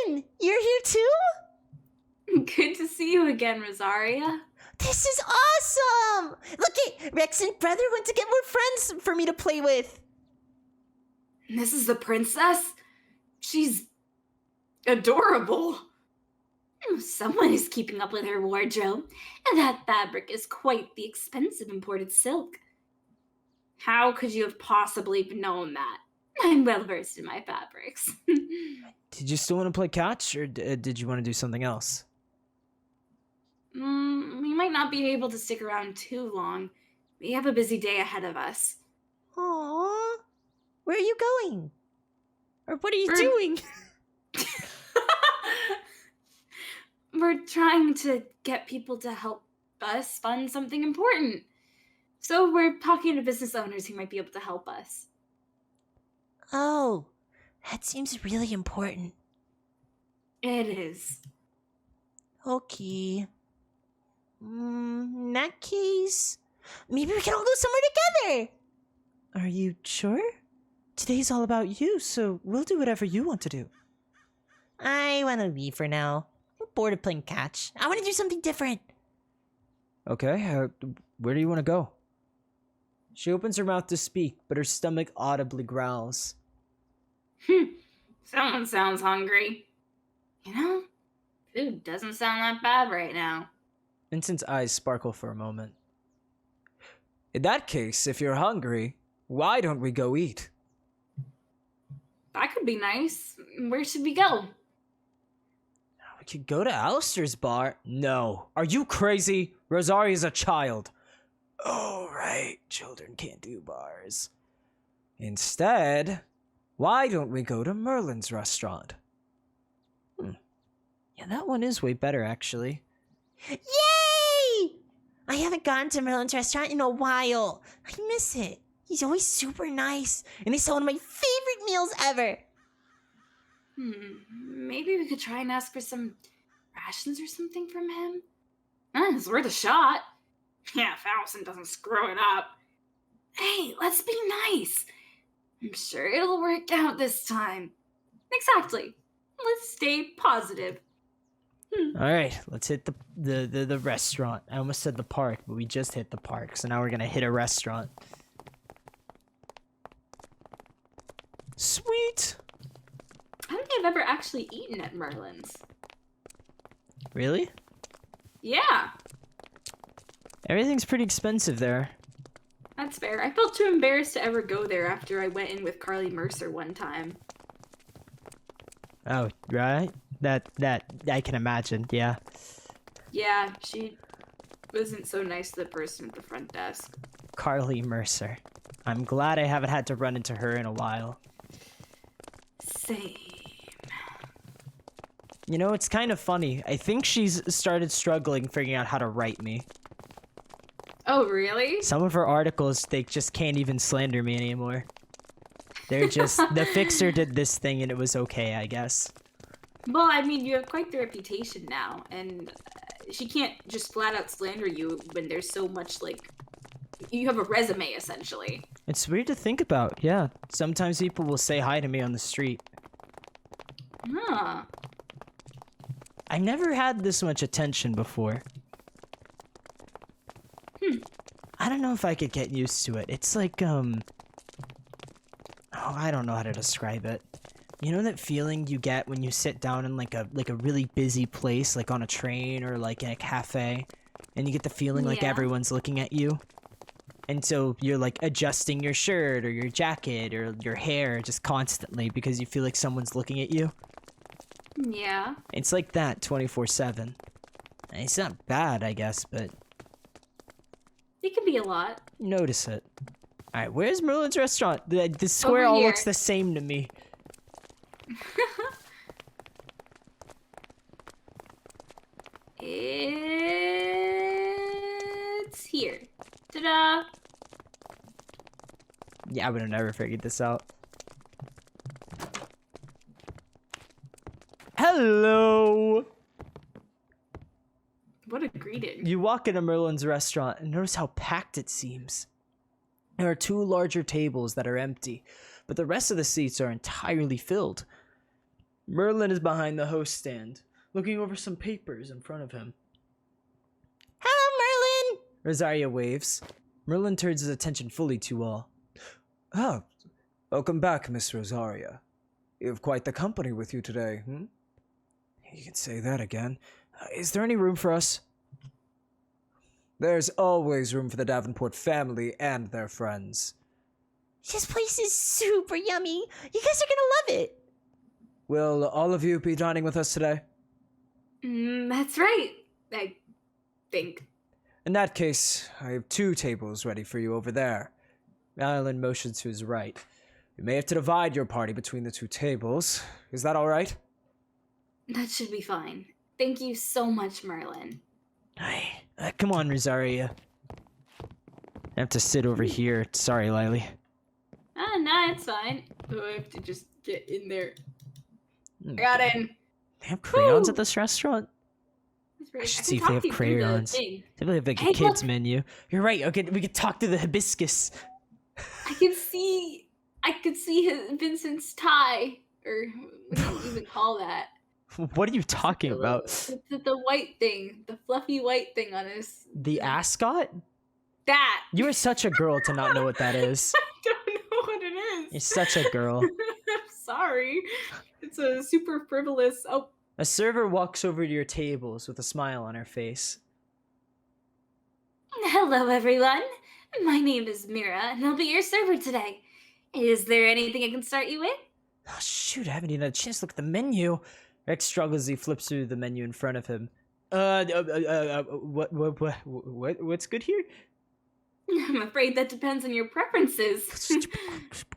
and Aiden! You're here too? Good to see you again, Rosaria. This is awesome! Look it, Rex and brother went to get more friends for me to play with. This is the princess? She's adorable. Someone is keeping up with her wardrobe, and that fabric is quite the expensive imported silk. How could you have possibly known that? I'm well versed in my fabrics. Did you still want to play catch, or did you want to do something else? We might not be able to stick around too long. We have a busy day ahead of us. Aww. Where are you going? Or what are you We're- doing? We're trying to get people to help us fund something important. So we're talking to business owners who might be able to help us. Oh, that seems really important. It is. Okay. In that case, maybe we can all go somewhere together. Are you sure? Today's all about you, so we'll do whatever you want to do. I want to leave for now. I'm bored of playing catch. I want to do something different. Okay, where do you want to go? She opens her mouth to speak, but her stomach audibly growls. Someone sounds hungry. You know, food doesn't sound that bad right now. Vincent's eyes sparkle for a moment. In that case, if you're hungry, why don't we go eat? That could be nice. Where should we go? We could go to Alistair's bar. No. Are you crazy? Rosaria's a child. Oh, right. Children can't do bars. Instead, why don't we go to Merlin's restaurant? Yeah, that one is way better, actually. Yay! I haven't gone to Merlin's restaurant in a while. I miss it. He's always super nice, and they sell one of my favorite meals ever. Maybe we could try and ask for some rations or something from him? It's worth a shot. Yeah, if Allison doesn't screw it up. Hey, let's be nice. I'm sure it'll work out this time. Exactly. Let's stay positive. All right, let's hit the restaurant. I almost said the park, but we just hit the park, so now we're gonna hit a restaurant. Sweet. I don't think I've ever actually eaten at Merlin's. Really? Yeah, Everything's pretty expensive there. that's fair. I felt too embarrassed to ever go there after I went in with Carly Mercer one time. Oh, right. That I can imagine. Yeah. Yeah, she wasn't so nice to the person at the front desk. Carly Mercer. I'm glad I haven't had to run into her in a while. Same. You know, it's kind of funny. I think she's started struggling figuring out how to write me. Oh, really? Some of her articles, they just can't even slander me anymore. They're just, the fixer did this thing and it was okay, I guess. Well, I mean, you have quite the reputation now, and she can't just flat out slander you when there's so much, like, you have a resume, essentially. It's weird to think about, yeah. Sometimes people will say hi to me on the street. Huh. I've never had this much attention before. I don't know if I could get used to it. It's like, oh, I don't know how to describe it. You know that feeling you get when you sit down in like a really busy place, like on a train or like in a cafe, and you get the feeling like Yeah. everyone's looking at you? And so you're like adjusting your shirt or your jacket or your hair just constantly because you feel like someone's looking at you. Yeah. It's like that 24/7. It's not bad, I guess, but It could be a lot. notice it. Alright, where's Merlin's restaurant? The square Over all here. looks the same to me. It's here. Ta-da! Yeah, I would have never figured this out. Hello! What a greeting. You walk into Merlin's restaurant and notice how packed it seems. There are 2 larger tables that are empty, but the rest of the seats are entirely filled. Merlin is behind the host stand, looking over some papers in front of him. Hello, Merlin! Rosaria waves. Merlin turns his attention fully to all. Oh, welcome back, Miss Rosaria. You have quite the company with you today, You can say that again. Is there any room for us? There's always room for the Davenport family and their friends. This place is super yummy. You guys are gonna love it. Will all of you be dining with us today? That's right. I think. In that case, I have 2 tables ready for you over there. Merlin motions to his right. You may have to divide your party between the 2 tables. Is that all right? That should be fine. Thank you so much, Merlin. Hey, come on, Rosaria. I have to sit over here. Sorry, Lily. No, it's fine. Oh, I have to just get in there. I got in. They have crayons Woo! at this restaurant? I should see if can they talk have you through the crayons. thing. They have like a Hey, kids look. menu. You're right. Okay, we could talk through the hibiscus. I could see Vincent's tie, or what do you even call that? What are you talking about? The white thing, the fluffy white thing on his. The ascot? That. You are such a girl to not know what that is. I don't know what it is. You're such a girl. I'm sorry. It's a super frivolous. Oh, A server walks over to your tables with a smile on her face. hello everyone. My name is Mira, and I'll be your server today. Is there anything I can start you with? Oh, shoot, I haven't even had a chance to look at the menu. Rex struggles as he flips through the menu in front of him. What's good here? I'm afraid that depends on your preferences. Stupid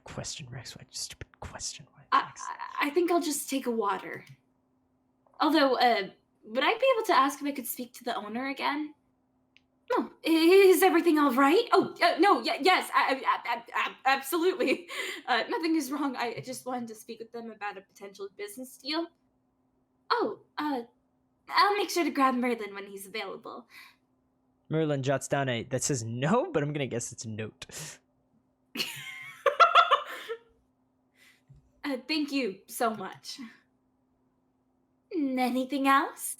question, Rex. What stupid question? I think I'll just take a water. Although, would I be able to ask if I could speak to the owner again? No, is everything all right? Oh, no, yes, absolutely. Nothing is wrong. I just wanted to speak with them about a potential business deal. Oh, I'll make sure to grab Merlin when he's available. Merlin jots down that says no, but I'm gonna guess it's a note. Thank you so much. Anything else?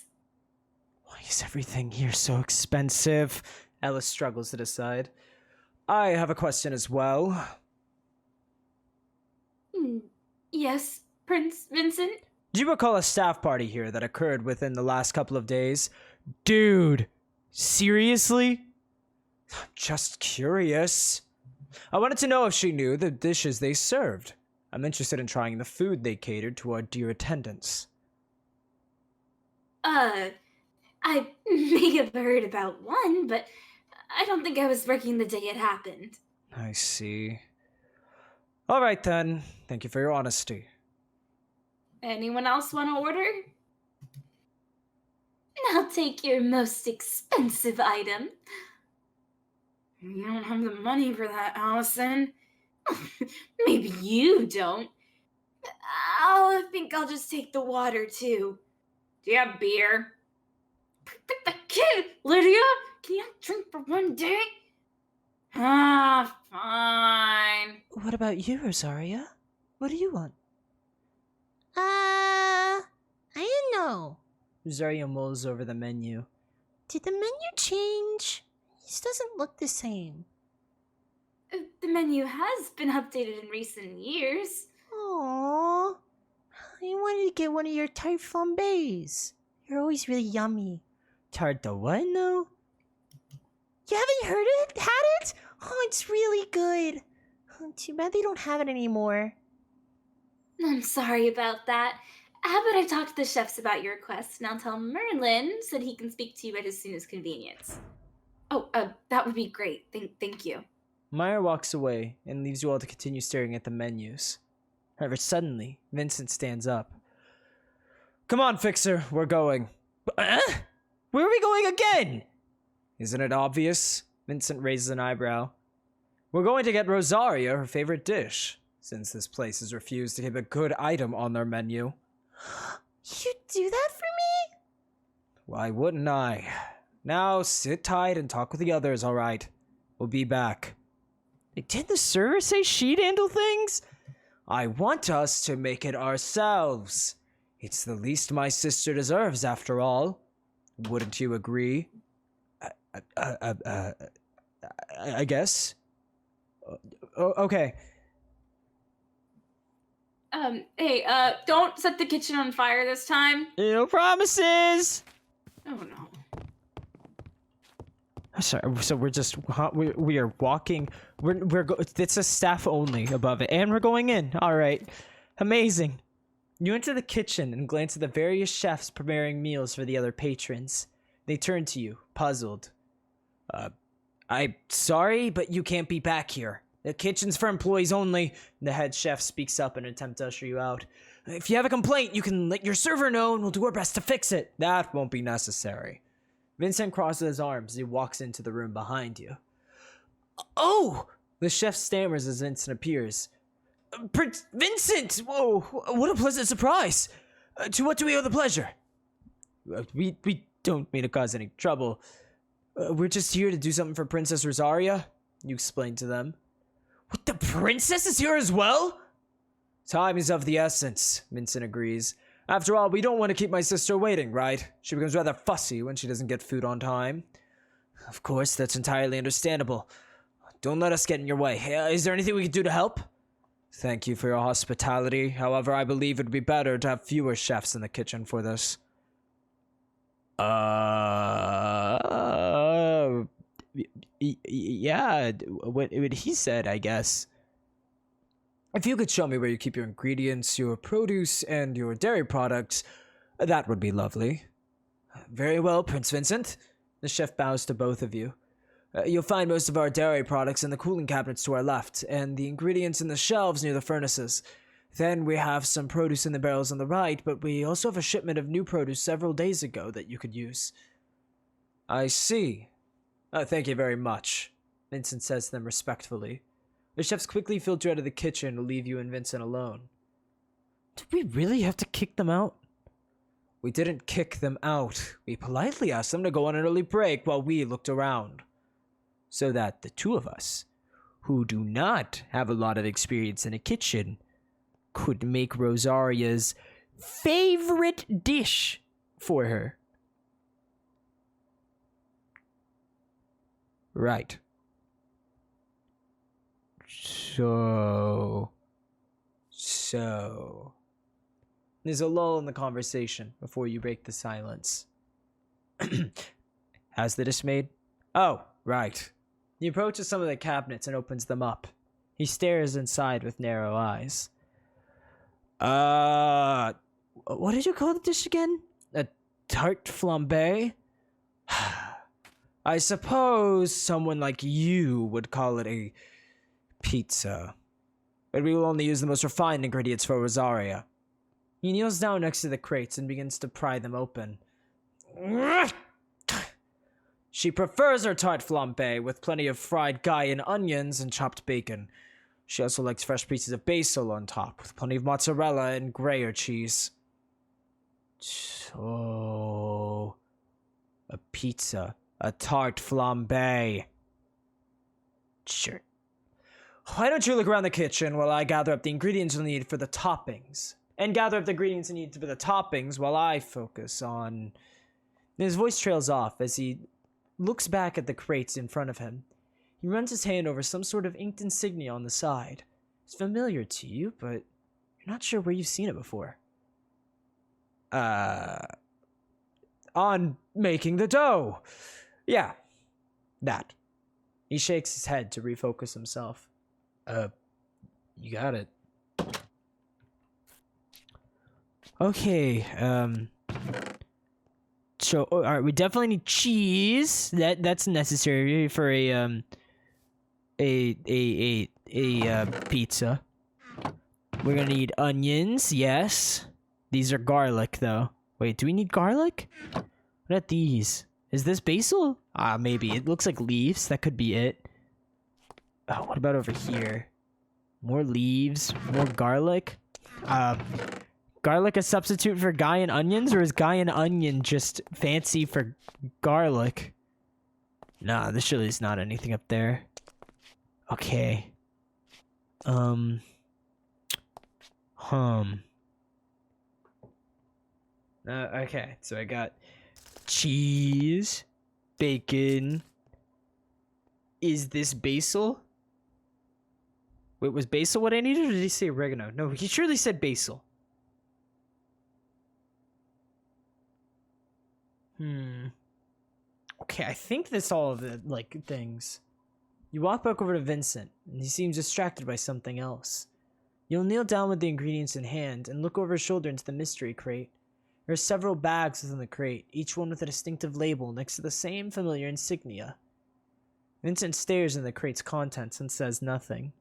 Why is everything here so expensive? Alice struggles to decide. I have a question as well. Yes, Prince Vincent? Do you recall a staff party here that occurred within the last couple of days? Dude, seriously? I'm just curious. I wanted to know if she knew the dishes they served. I'm interested in trying the food they catered to our dear attendants. I may have heard about one, but I don't think I was working the day it happened. I see. All right then. Thank you for your honesty. Anyone else want to order? I'll take your most expensive item. You don't have the money for that, Allison. Maybe you don't. I think I'll just take the water too. Do you have beer? The kid, Lydia? Can you drink for one day? Fine. What about you, Rosaria? What do you want? I don't know. Rosaria mulls over the menu. Did the menu change? This doesn't look the same. The menu has been updated in recent years. Aww. I wanted to get one of your tart flambés. You're always really yummy. Tart the what now? You haven't heard it? Had it? Oh, it's really good. Oh, too bad they don't have it anymore. I'm sorry about that. How about I talk to the chefs about your request, and I'll tell Merlin so that he can speak to you at his soonest convenience. Oh, that would be great. Thank you. Meyer walks away and leaves you all to continue staring at the menus. However, suddenly, Vincent stands up. Come on, Fixer, we're going. Where are we going again? Isn't it obvious? Vincent raises an eyebrow. We're going to get Rosaria her favorite dish, since this place has refused to keep a good item on their menu. You do that for me? Why wouldn't I? Now sit tight and talk with the others, alright? We'll be back. Did the server say she'd handle things? I want us to make it ourselves. It's the least my sister deserves, after all. Wouldn't you agree? I guess. Okay. Hey, don't set the kitchen on fire this time. No promises. Oh no. Sorry, so we're just we are walking. It's a staff only above it, and we're going in. All right, amazing. You enter the kitchen and glance at the various chefs preparing meals for the other patrons. They turn to you, puzzled. I'm sorry, but you can't be back here. The kitchen's for employees only. The head chef speaks up in an attempt to usher you out. If you have a complaint, you can let your server know, and we'll do our best to fix it. That won't be necessary. Vincent crosses his arms as he walks into the room behind you. Oh! The chef stammers as Vincent appears. Prince Vincent! Whoa, what a pleasant surprise! To what do we owe the pleasure? We don't mean to cause any trouble. We're just here to do something for Princess Rosaria, you explain to them. What, the princess is here as well? Time is of the essence, Vincent agrees. After all, we don't want to keep my sister waiting, right? She becomes rather fussy when she doesn't get food on time. Of course, that's entirely understandable. Don't let us get in your way. Is there anything we can do to help? Thank you for your hospitality. However, I believe it would be better to have fewer chefs in the kitchen for this. Yeah, what he said, I guess. If you could show me where you keep your ingredients, your produce, and your dairy products, that would be lovely. Very well, Prince Vincent. The chef bows to both of you. You'll find most of our dairy products in the cooling cabinets to our left, and the ingredients in the shelves near the furnaces. Then we have some produce in the barrels on the right, but we also have a shipment of new produce several days ago that you could use. I see. Thank you very much, Vincent says to them respectfully. The chefs quickly filter out of the kitchen to leave you and Vincent alone. Did we really have to kick them out? We didn't kick them out. We politely asked them to go on an early break while we looked around. So that the two of us, who do not have a lot of experience in a kitchen, could make Rosaria's favorite dish for her. Right. So. There's a lull in the conversation before you break the silence. How's the dish made? Oh, right. He approaches some of the cabinets and opens them up. He stares inside with narrow eyes. What did you call the dish again? A tarte flambe? I suppose someone like you would call it a pizza. But we will only use the most refined ingredients for Rosaria. He kneels down next to the crates and begins to pry them open. She prefers her tarte flambe with plenty of fried Guyan onions and chopped bacon. She also likes fresh pieces of basil on top, with plenty of mozzarella and Gruyere cheese. So, a pizza, a tarte flambe. Sure. Why don't you look around the kitchen while I gather up the ingredients you'll need for the toppings? And gather up the ingredients you need for the toppings while I focus on... His voice trails off as he looks back at the crates in front of him. He runs his hand over some sort of inked insignia on the side. It's familiar to you, but you're not sure where you've seen it before. On making the dough. Yeah, that. He shakes his head to refocus himself. You got it. Okay, so, alright, we definitely need cheese. That's necessary for a pizza. We're gonna need onions, yes. These are garlic, though. Wait, do we need garlic? What are these? Is this basil? Maybe. It looks like leaves. That could be it. Oh, what about over here? More leaves, more garlic. Garlic a substitute for Guyan onions, or is Guyan onion just fancy for garlic? Nah, there surely is not anything up there. Okay. Okay, so I got cheese, bacon. Is this basil? Wait, was basil what I needed, or did he say oregano? No, he surely said basil. Okay, I think that's all of the, like, things. You walk back over to Vincent, and he seems distracted by something else. You'll kneel down with the ingredients in hand and look over his shoulder into the mystery crate. There are several bags within the crate, each one with a distinctive label next to the same familiar insignia. Vincent stares in the crate's contents and says nothing.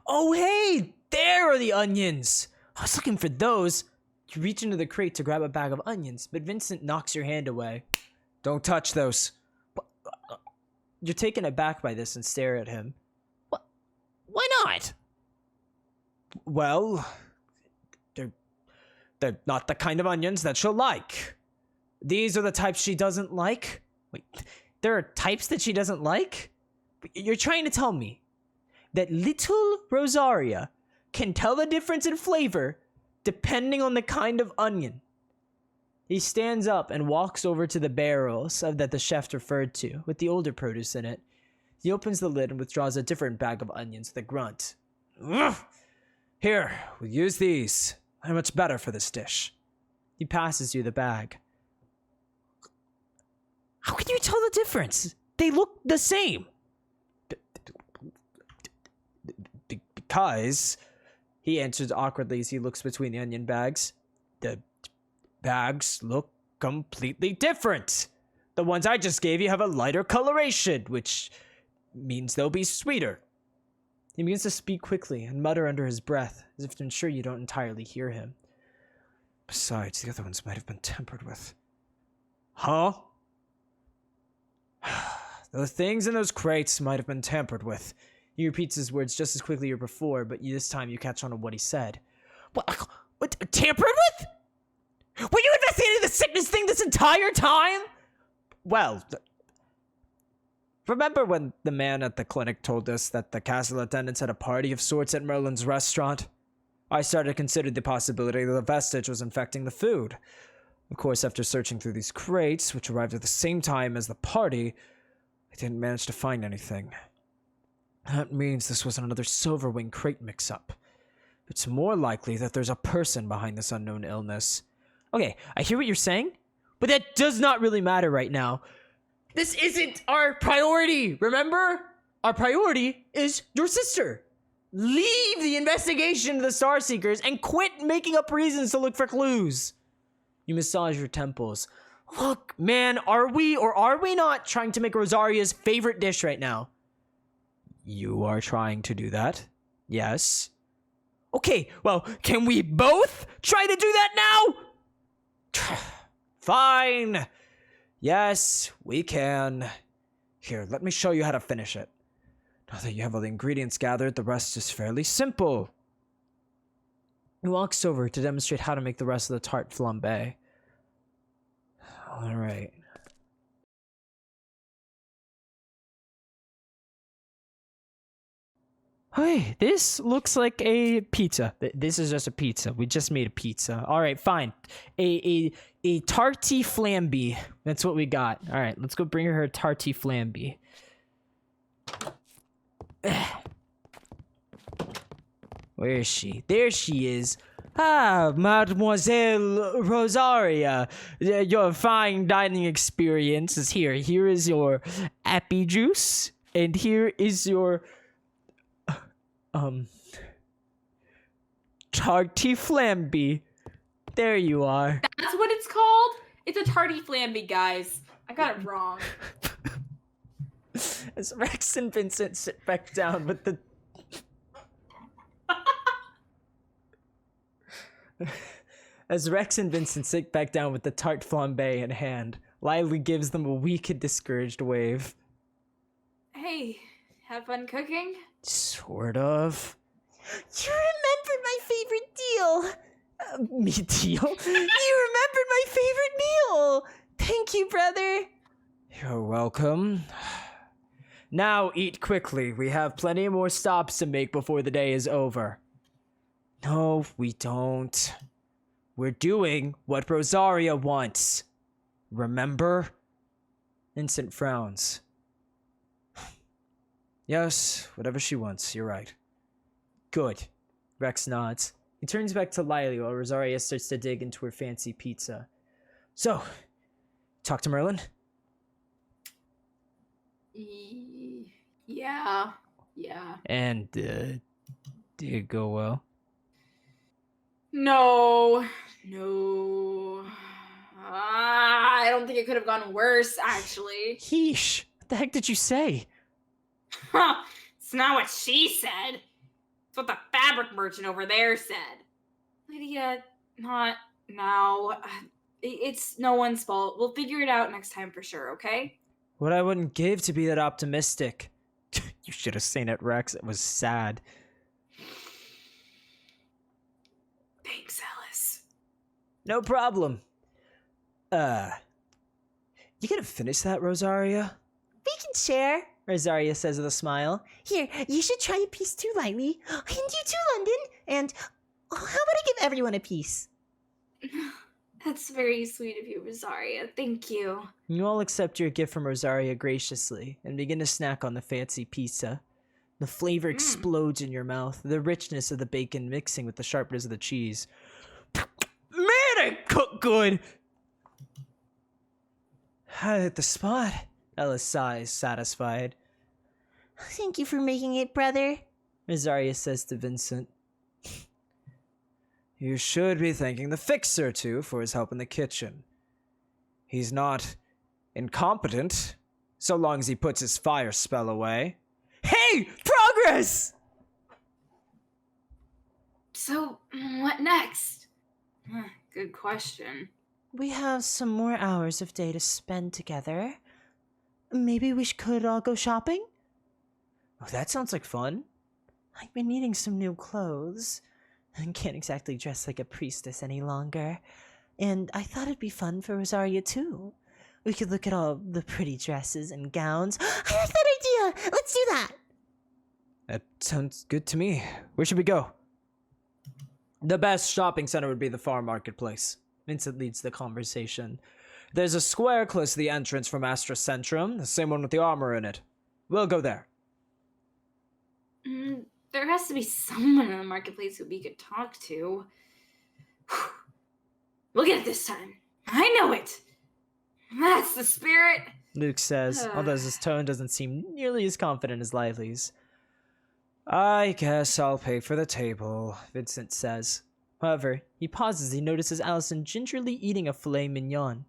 Oh, hey! There are the onions! I was looking for those. You reach into the crate to grab a bag of onions, but Vincent knocks your hand away. Don't touch those. You're taken aback by this and stare at him. Why not? Well, they're not the kind of onions that she'll like. These are the types she doesn't like? Wait, there are types that she doesn't like? You're trying to tell me that little Rosaria can tell the difference in flavor depending on the kind of onion. He stands up and walks over to the barrels that the chef referred to, with the older produce in it. He opens the lid and withdraws a different bag of onions with a grunt. Ugh. Here, we'll use these. They're much better for this dish. He passes you the bag. How can you tell the difference? They look the same. Because, he answers awkwardly as he looks between the onion bags, the bags look completely different. The ones I just gave you have a lighter coloration, which means they'll be sweeter. He begins to speak quickly and mutter under his breath, as if to ensure you don't entirely hear him. Besides, the other ones might have been tampered with. Huh? The things in those crates might have been tampered with. He repeats his words just as quickly as before, but this time you catch on to what he said. What? Tampered with? Were you investigating the sickness thing this entire time? Well, remember when the man at the clinic told us that the castle attendants had a party of sorts at Merlin's restaurant? I started to consider the possibility that the vestige was infecting the food. Of course, after searching through these crates, which arrived at the same time as the party, I didn't manage to find anything. That means this was another Silverwing crate mix-up. It's more likely that there's a person behind this unknown illness. Okay, I hear what you're saying, but that does not really matter right now. This isn't our priority, remember? Our priority is your sister. Leave the investigation to the Starseekers and quit making up reasons to look for clues. You massage your temples. Look, man, are we or are we not trying to make Rosaria's favorite dish right now? You are trying to do that? Yes. Okay, well, can we both try to do that now? Fine. Yes, we can. Here, let me show you how to finish it. Now that you have all the ingredients gathered, the rest is fairly simple. He walks over to demonstrate how to make the rest of the tart flambe. Alright. Hey, this looks like a pizza. This is just a pizza. We just made a pizza. All right, fine. A tarty flambe. That's what we got. All right, let's go bring her a tarty flambe. Where is she? There she is. Ah, Mademoiselle Rosaria. Your fine dining experience is here. Here is your appy juice, and here is your tarty flambe. There you are. That's what it's called? It's a tarty flambe, guys. I got it wrong. As Rex and Vincent sit back down with the tart flambe in hand, Lyia gives them a weak and discouraged wave. Hey, have fun cooking? Sort of. You remembered my favorite deal. Me deal? You remembered my favorite meal. Thank you, brother. You're welcome. Now eat quickly. We have plenty more stops to make before the day is over. No, we don't. We're doing what Rosaria wants. Remember? Vincent frowns. Yes, whatever she wants, you're right. Good. Rex nods. He turns back to Lyia while Rosaria starts to dig into her fancy pizza. So, talk to Merlin? Yeah. And, did it go well? No. I don't think it could have gone worse, actually. Yeesh. What the heck did you say? It's not what she said. It's what the fabric merchant over there said. Lydia, not now. It's no one's fault. We'll figure it out next time for sure, okay? What I wouldn't give to be that optimistic. You should have seen it, Rex. It was sad. Thanks, Alice. No problem. You gonna finish that, Rosaria? We can share. Rosaria says with a smile. Here, you should try a piece too, Lightly. And you too, London. And how about I give everyone a piece? That's very sweet of you, Rosaria. Thank you. You all accept your gift from Rosaria graciously and begin to snack on the fancy pizza. The flavor explodes in your mouth, the richness of the bacon mixing with the sharpness of the cheese. Man, it cooked good! I hit the spot. Ellis sighs, satisfied. Thank you for making it, brother. Rosaria says to Vincent. You should be thanking the fixer, too, for his help in the kitchen. He's not incompetent, so long as he puts his fire spell away. Hey! Progress! So, what next? Good question. We have some more hours of day to spend together. Maybe we could all go shopping? Oh, that sounds like fun. I've been needing some new clothes. I can't exactly dress like a priestess any longer. And I thought it'd be fun for Rosaria, too. We could look at all the pretty dresses and gowns. I like that idea! Let's do that! That sounds good to me. Where should we go? The best shopping center would be the farm marketplace. Vincent leads the conversation. There's a square close to the entrance from Astra Centrum, the same one with the armor in it. We'll go there. There has to be someone in the marketplace who we could talk to. We'll get it this time. I know it. That's the spirit. Luke says, although his tone doesn't seem nearly as confident as Lively's. I guess I'll pay for the table, Vincent says. However, he pauses as he notices Allison gingerly eating a filet mignon.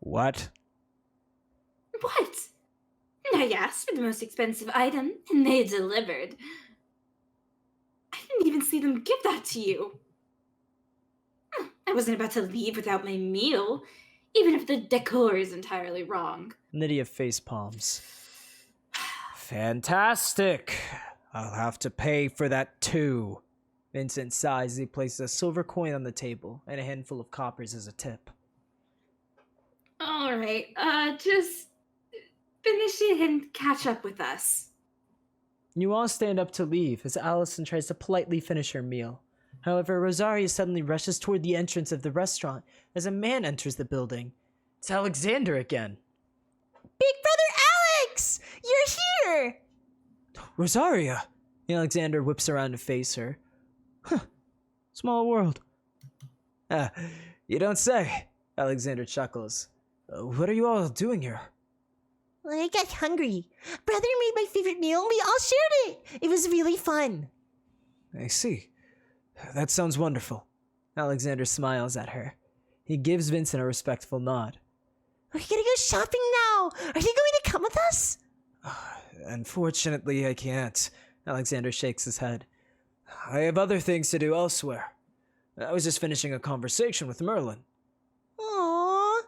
What? What? I asked for the most expensive item, and they delivered. I didn't even see them give that to you. I wasn't about to leave without my meal, even if the decor is entirely wrong. Lydia face palms. Fantastic. I'll have to pay for that too. Vincent sighs as he places a silver coin on the table and a handful of coppers as a tip. All right, just finish it and catch up with us. You all stand up to leave as Allison tries to politely finish her meal. However, Rosaria suddenly rushes toward the entrance of the restaurant as a man enters the building. It's Alexander again. Big Brother Alex! You're here! Rosaria! Alexander whips around to face her. Huh. Small world. You don't say. Alexander chuckles. What are you all doing here? I got hungry. Brother made my favorite meal and we all shared it. It was really fun. I see. That sounds wonderful. Alexander smiles at her. He gives Vincent a respectful nod. We're gonna go shopping now. Are you going to come with us? Unfortunately, I can't. Alexander shakes his head. I have other things to do elsewhere. I was just finishing a conversation with Merlin. Aww.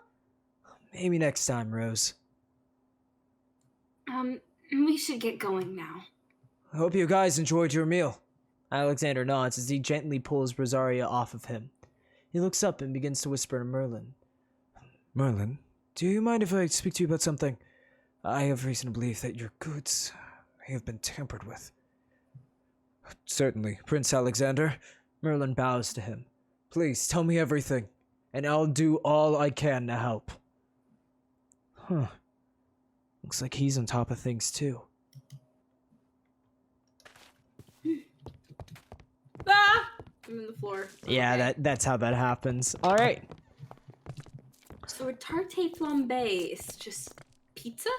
Maybe next time, Rose. We should get going now. I hope you guys enjoyed your meal. Alexander nods as he gently pulls Rosaria off of him. He looks up and begins to whisper to Merlin. Merlin, do you mind if I speak to you about something? I have reason to believe that your goods have been tampered with. Certainly, Prince Alexander. Merlin bows to him. Please, tell me everything, and I'll do all I can to help. Huh. Looks like he's on top of things too. Ah! I'm in the floor. Yeah, Okay. that's how that happens. All right. So a tarte flambe is just pizza?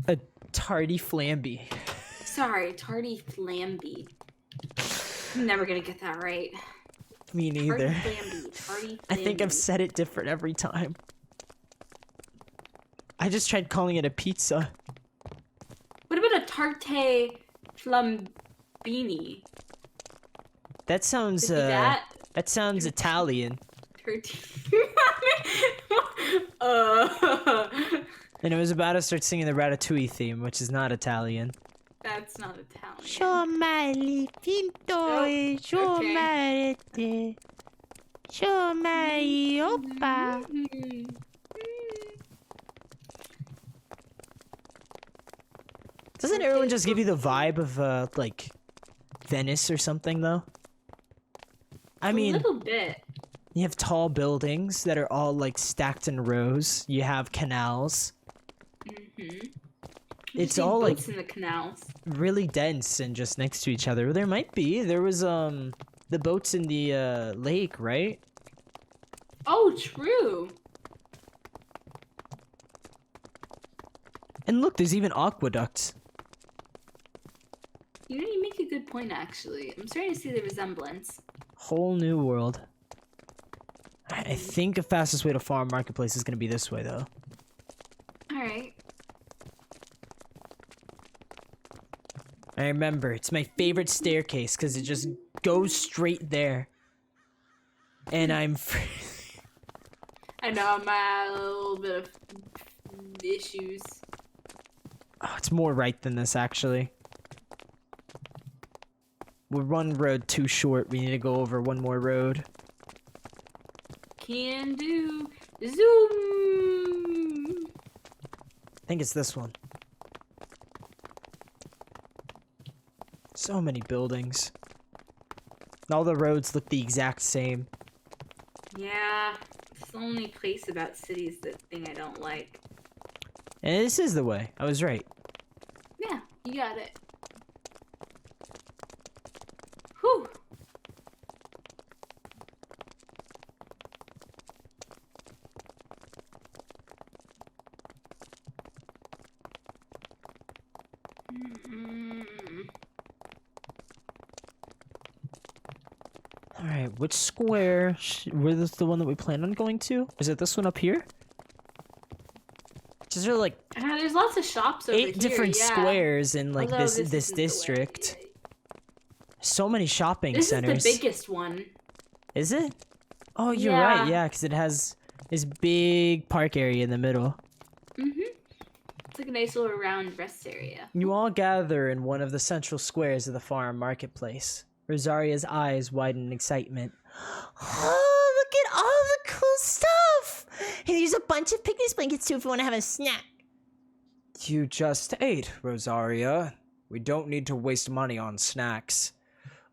A tardy flamby. Sorry, tardy flambe. I'm never gonna get that right. Me neither. Tardy flambe. Tardy I think I've flambe. said it different every time. I just tried calling it a pizza. What about a tarte flambini? That sounds Could be that? that sounds Italian. Tarte. And I was about to start singing the Ratatouille theme, which is not Italian. That's not Italian. Somali pinto e somarete. Somai oppa. Doesn't everyone just give you the vibe of like Venice or something though? I mean, a little bit. you have tall buildings that are all like stacked in rows. You have canals. It's all like in the canals. really dense and just next to each other. There might be. There was the boats in the lake, right? Oh, true. And look, there's even aqueducts. You know, you make a good point, actually. I'm starting to see the resemblance. Whole new world. I think the fastest way to farm marketplace is gonna be this way though. Alright. I remember, it's my favorite staircase because it just goes straight there. And I'm I know I'm at a little bit of issues. Oh, it's more right than this actually. We're one road too short. We need to go over one more road. Can do. Zoom! I think it's this one. So many buildings. All the roads look the exact same. Yeah. It's the only place about cities that thing I don't like. And this is the way. I was right. Yeah, you got it. Whew. Alright, which square? Were this the one that we planned on going to? Is it this one up here? Is there like There's lots of shops over here. 8 different yeah. squares in like Although this isn't the way. district? So many shopping This centers. is the biggest one. Is it? Oh, you're Yeah. right. Yeah, because it has this big park area in the middle. It's like a nice little round rest area. You all gather in one of the central squares of the farm marketplace. Rosaria's eyes widen in excitement. Oh, look at all the cool stuff! Hey, there's a bunch of picnic blankets too if you want to have a snack. You just ate, Rosaria. We don't need to waste money on snacks.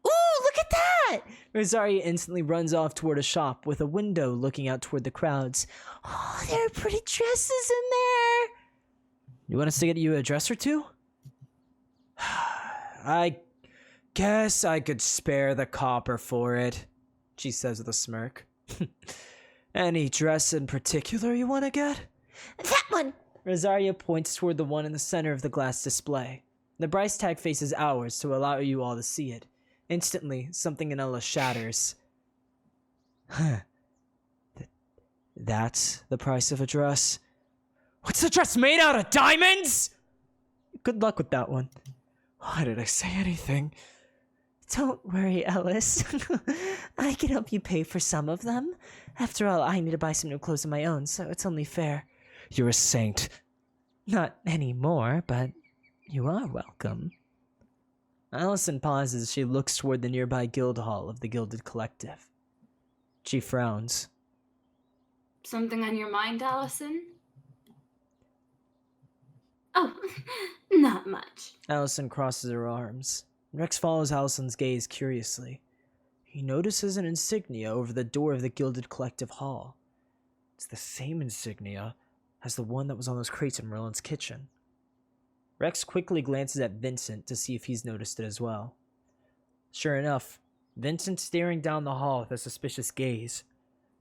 Ooh, look at that! Rosaria instantly runs off toward a shop with a window looking out toward the crowds. Oh, there are pretty dresses in there. You want us to get you a dress or two? I guess I could spare the copper for it, she says with a smirk. Any dress in particular you want to get? That one! Rosaria points toward the one in the center of the glass display. The price tag faces ours to allow you all to see it. Instantly, something in Ella shatters. That's the price of a dress? What's the dress made out of? Diamonds? Good luck with that one. Why did I say anything? Don't worry, Ellis. I can help you pay for some of them. After all, I need to buy some new clothes of my own, so it's only fair. You're a saint. Not anymore, but you are welcome. Allison pauses as she looks toward the nearby guild hall of the Gilded Collective. She frowns. Something on your mind, Allison? Oh, not much. Allison crosses her arms. Rex follows Allison's gaze curiously. He notices an insignia over the door of the Gilded Collective Hall. It's the same insignia as the one that was on those crates in Merlin's kitchen. Rex quickly glances at Vincent to see if he's noticed it as well. Sure enough, Vincent's staring down the hall with a suspicious gaze.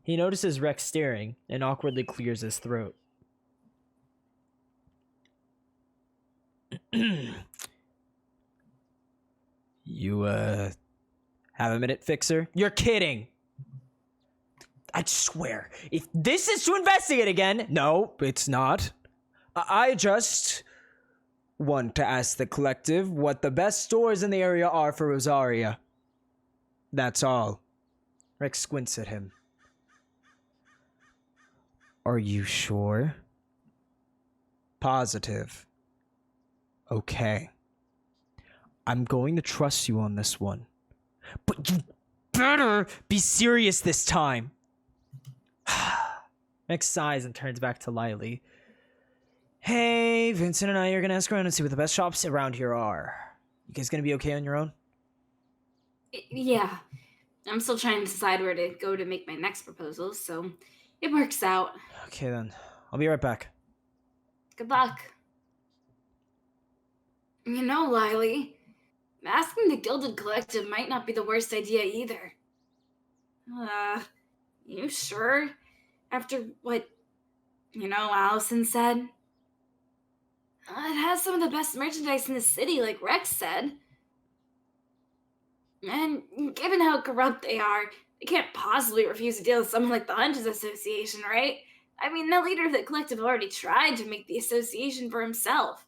He notices Rex staring and awkwardly clears his throat. You, have a minute, Fixer? You're kidding! I swear, if this is to investigate again... No, it's not. I just want to ask the collective what the best stores in the area are for Rosaria. That's all. Rex squints at him. Are you sure? Positive. Okay. I'm going to trust you on this one. But you better be serious this time. Rex sighs and turns back to Lyia. Hey, Vincent and I are gonna ask around and see what the best shops around here are. You guys gonna be okay on your own? Yeah. I'm still trying to decide where to go to make my next proposal, so it works out. Okay then. I'll be right back. Good luck. You know, Lyia, asking the Gilded Collective might not be the worst idea either. You sure? After what, Allison said? It has some of the best merchandise in the city, like Rex said. And given how corrupt they are, they can't possibly refuse to deal with someone like the Hunters Association, right? I mean, the leader of the collective already tried to make the association for himself.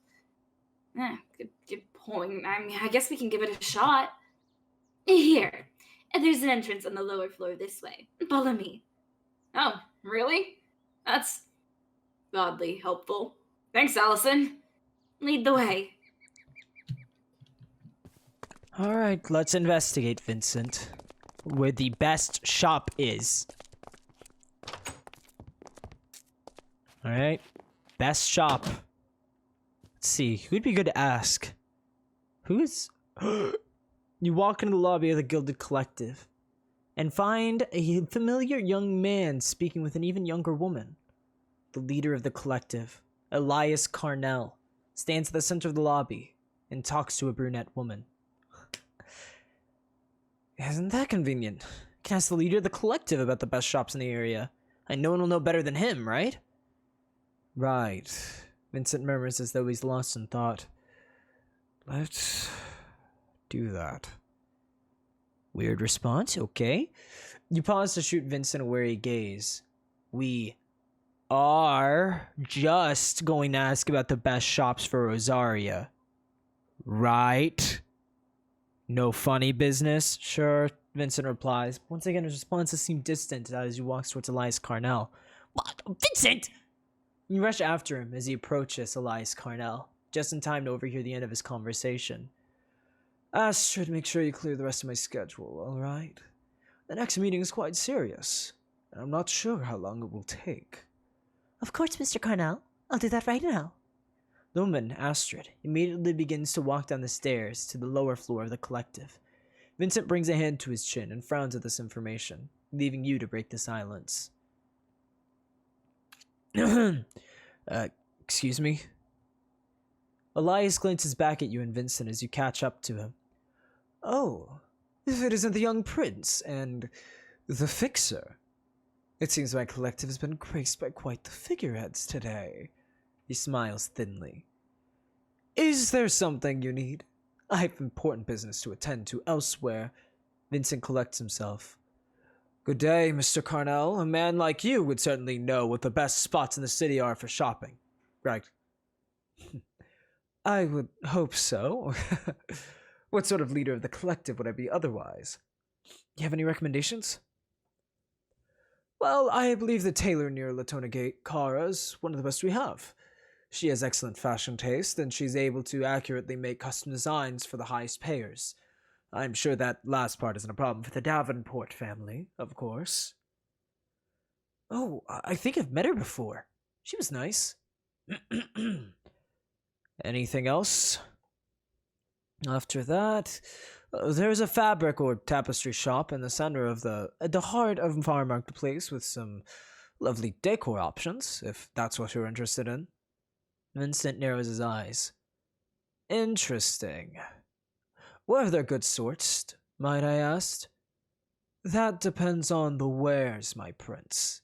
Good point. I mean, I guess we can give it a shot. Here. There's an entrance on the lower floor this way. Follow me. Oh, really? That's oddly helpful. Thanks, Allison. Lead the way. Alright, let's investigate, Vincent. Where the best shop is. Alright. Best shop. Let's see. Who'd be good to ask? Who's... You walk into the lobby of the Gilded Collective and find a familiar young man speaking with an even younger woman. The leader of the collective, Elias Carnell, stands at the center of the lobby and talks to a brunette woman. Isn't that convenient? I can ask the leader of the collective about the best shops in the area, and no one will know better than him, right? Right. Vincent murmurs as though he's lost in thought. Let's do that. Weird response, okay. You pause to shoot Vincent a wary gaze. We are just going to ask about the best shops for Rosaria. Right? No funny business? Sure, Vincent replies. Once again, his responses seem distant as he walks towards Elias Carnell. What? Vincent! You rush after him as he approaches Elias Carnell, just in time to overhear the end of his conversation. Astrid, make sure you clear the rest of my schedule, alright? The next meeting is quite serious, and I'm not sure how long it will take. Of course, Mr. Carnell. I'll do that right now. The woman, Astrid, immediately begins to walk down the stairs to the lower floor of the collective. Vincent brings a hand to his chin and frowns at this information, leaving you to break the silence. Excuse me? Elias glances back at you and Vincent as you catch up to him. Oh, if it isn't the young prince and the fixer. It seems my collective has been graced by quite the figureheads today. He smiles thinly. Is there something you need? I have important business to attend to elsewhere. Vincent collects himself. Good day, Mr. Carnell. A man like you would certainly know what the best spots in the city are for shopping, right? I would hope so. What sort of leader of the collective would I be otherwise? You have any recommendations? Well, I believe the tailor near Latona Gate, Kara, is one of the best we have. She has excellent fashion taste, and she's able to accurately make custom designs for the highest payers. I'm sure that last part isn't a problem for the Davenport family, of course. Oh, I think I've met her before. She was nice. Anything else? After that, there's a fabric or tapestry shop in the center of the heart of Farm Marketplace with some lovely decor options, if that's what you're interested in. Vincent narrows his eyes. Interesting. Were they good sourced, might I ask? That depends on the wares, my prince.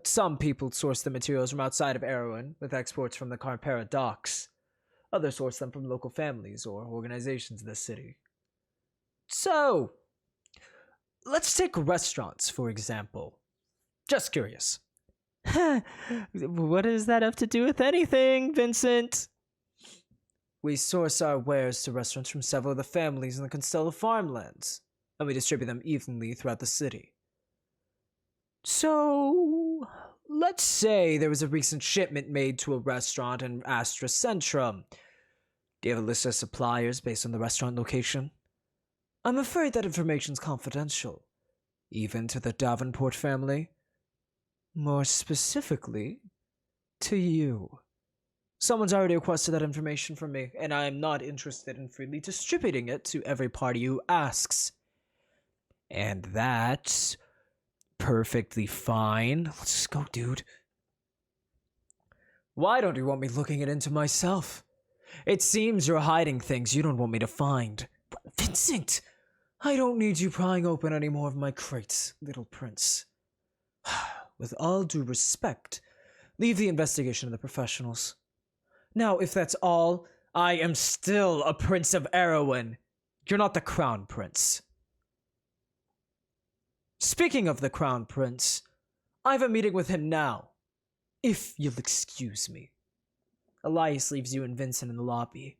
Some people source the materials from outside of Erewhon, with exports from the Carpera docks. Others source them from local families or organizations in the city. So, let's take restaurants, for example. Just curious. What does that have to do with anything, Vincent? We source our wares to restaurants from several of the families in the Constella farmlands, and we distribute them evenly throughout the city. So, let's say there was a recent shipment made to a restaurant in Astra Centrum. Do you have a list of suppliers based on the restaurant location? I'm afraid that information's confidential, even to the Davenport family. More specifically, to you. Someone's already requested that information from me, and I am not interested in freely distributing it to every party who asks. And that's perfectly fine. Let's just go, dude. Why don't you want me looking it into myself? It seems you're hiding things you don't want me to find. Vincent! I don't need you prying open any more of my crates, little prince. With all due respect, leave the investigation to the professionals. Now, if that's all, I am still a prince of Erewhon. You're not the crown prince. Speaking of the crown prince, I have a meeting with him now, if you'll excuse me. Elias leaves you and Vincent in the lobby,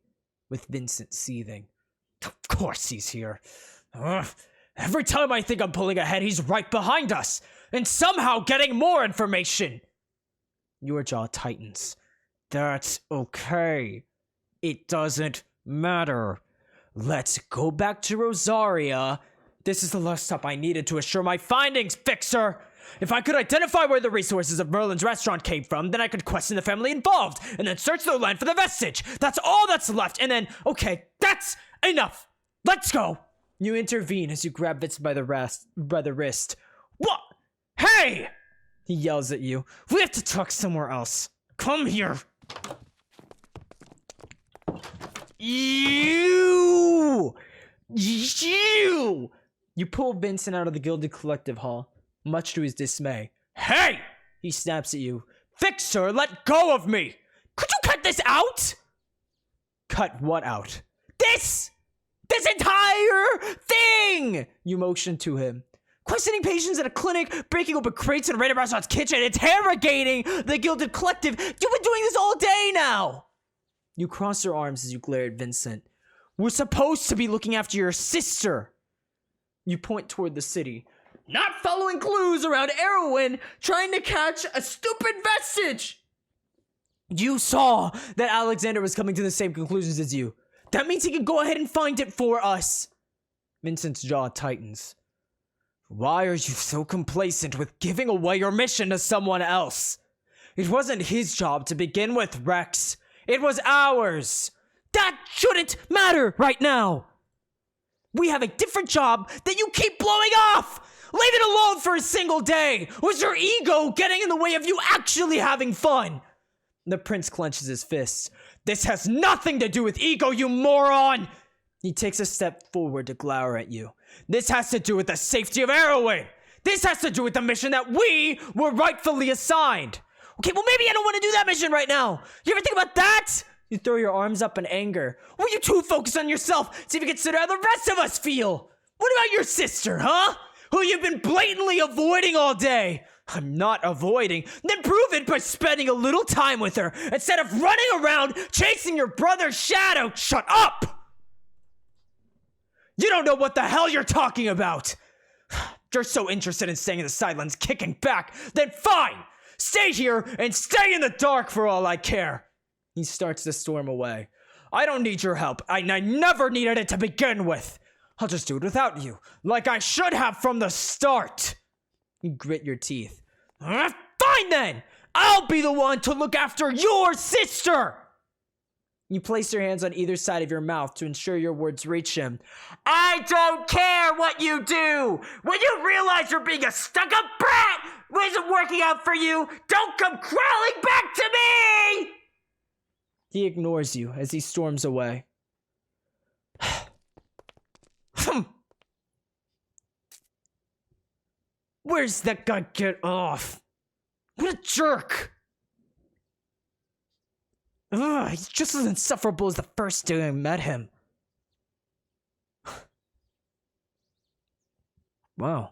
with Vincent seething. Of course he's here. Every time I think I'm pulling ahead, he's right behind us, and somehow getting more information. Your jaw tightens. That's okay. It doesn't matter. Let's go back to Rosaria. This is the last step I needed to assure my findings, Fixer! If I could identify where the resources of Merlin's restaurant came from, then I could question the family involved, and then search their land for the vestige. That's all that's left, and then, okay, that's enough! Let's go! You intervene as you grab Vincent by the wrist. What? Hey! He yells at you. We have to talk somewhere else. Come here. You! You pull Vincent out of the Gilded Collective Hall, much to his dismay. Hey! He snaps at you. Fixer, let go of me! Could you cut this out? Cut what out? This entire thing! You motion to him. Questioning patients at a clinic, breaking open crates in a random restaurant's kitchen, interrogating the Gilded Collective. You've been doing this all day now! You cross your arms as you glare at Vincent. We're supposed to be looking after your sister. You point toward the city. Not following clues around Erewhon, trying to catch a stupid vestige! You saw that Alexander was coming to the same conclusions as you. That means he can go ahead and find it for us. Vincent's jaw tightens. Why are you so complacent with giving away your mission to someone else? It wasn't his job to begin with, Rex. It was ours. That shouldn't matter right now. We have a different job that you keep blowing off. Leave it alone for a single day. Was your ego getting in the way of you actually having fun? The prince clenches his fists. This has nothing to do with ego, you moron! He takes a step forward to glower at you. This has to do with the safety of Erewhon. This has to do with the mission that we were rightfully assigned. Okay, well maybe I don't want to do that mission right now. You ever think about that? You throw your arms up in anger. Will you too focus on yourself? See if you consider how the rest of us feel. What about your sister, huh? Who you've been blatantly avoiding all day. I'm not avoiding. Then prove it by spending a little time with her instead of running around chasing your brother's shadow. Shut up! You don't know what the hell you're talking about. You're so interested in staying in the sidelines kicking back. Then fine! Stay here and stay in the dark for all I care. He starts to storm away. I don't need your help. I never needed it to begin with. I'll just do it without you, like I should have from the start. You grit your teeth. Fine then! I'll be the one to look after your sister! You place your hands on either side of your mouth to ensure your words reach him. I don't care what you do! When you realize you're being a stuck-up brat who isn't working out for you, don't come crawling back to me! He ignores you as he storms away. Where's that guy? Get off! What a jerk! Ugh, he's just as insufferable as the first day I met him. Wow.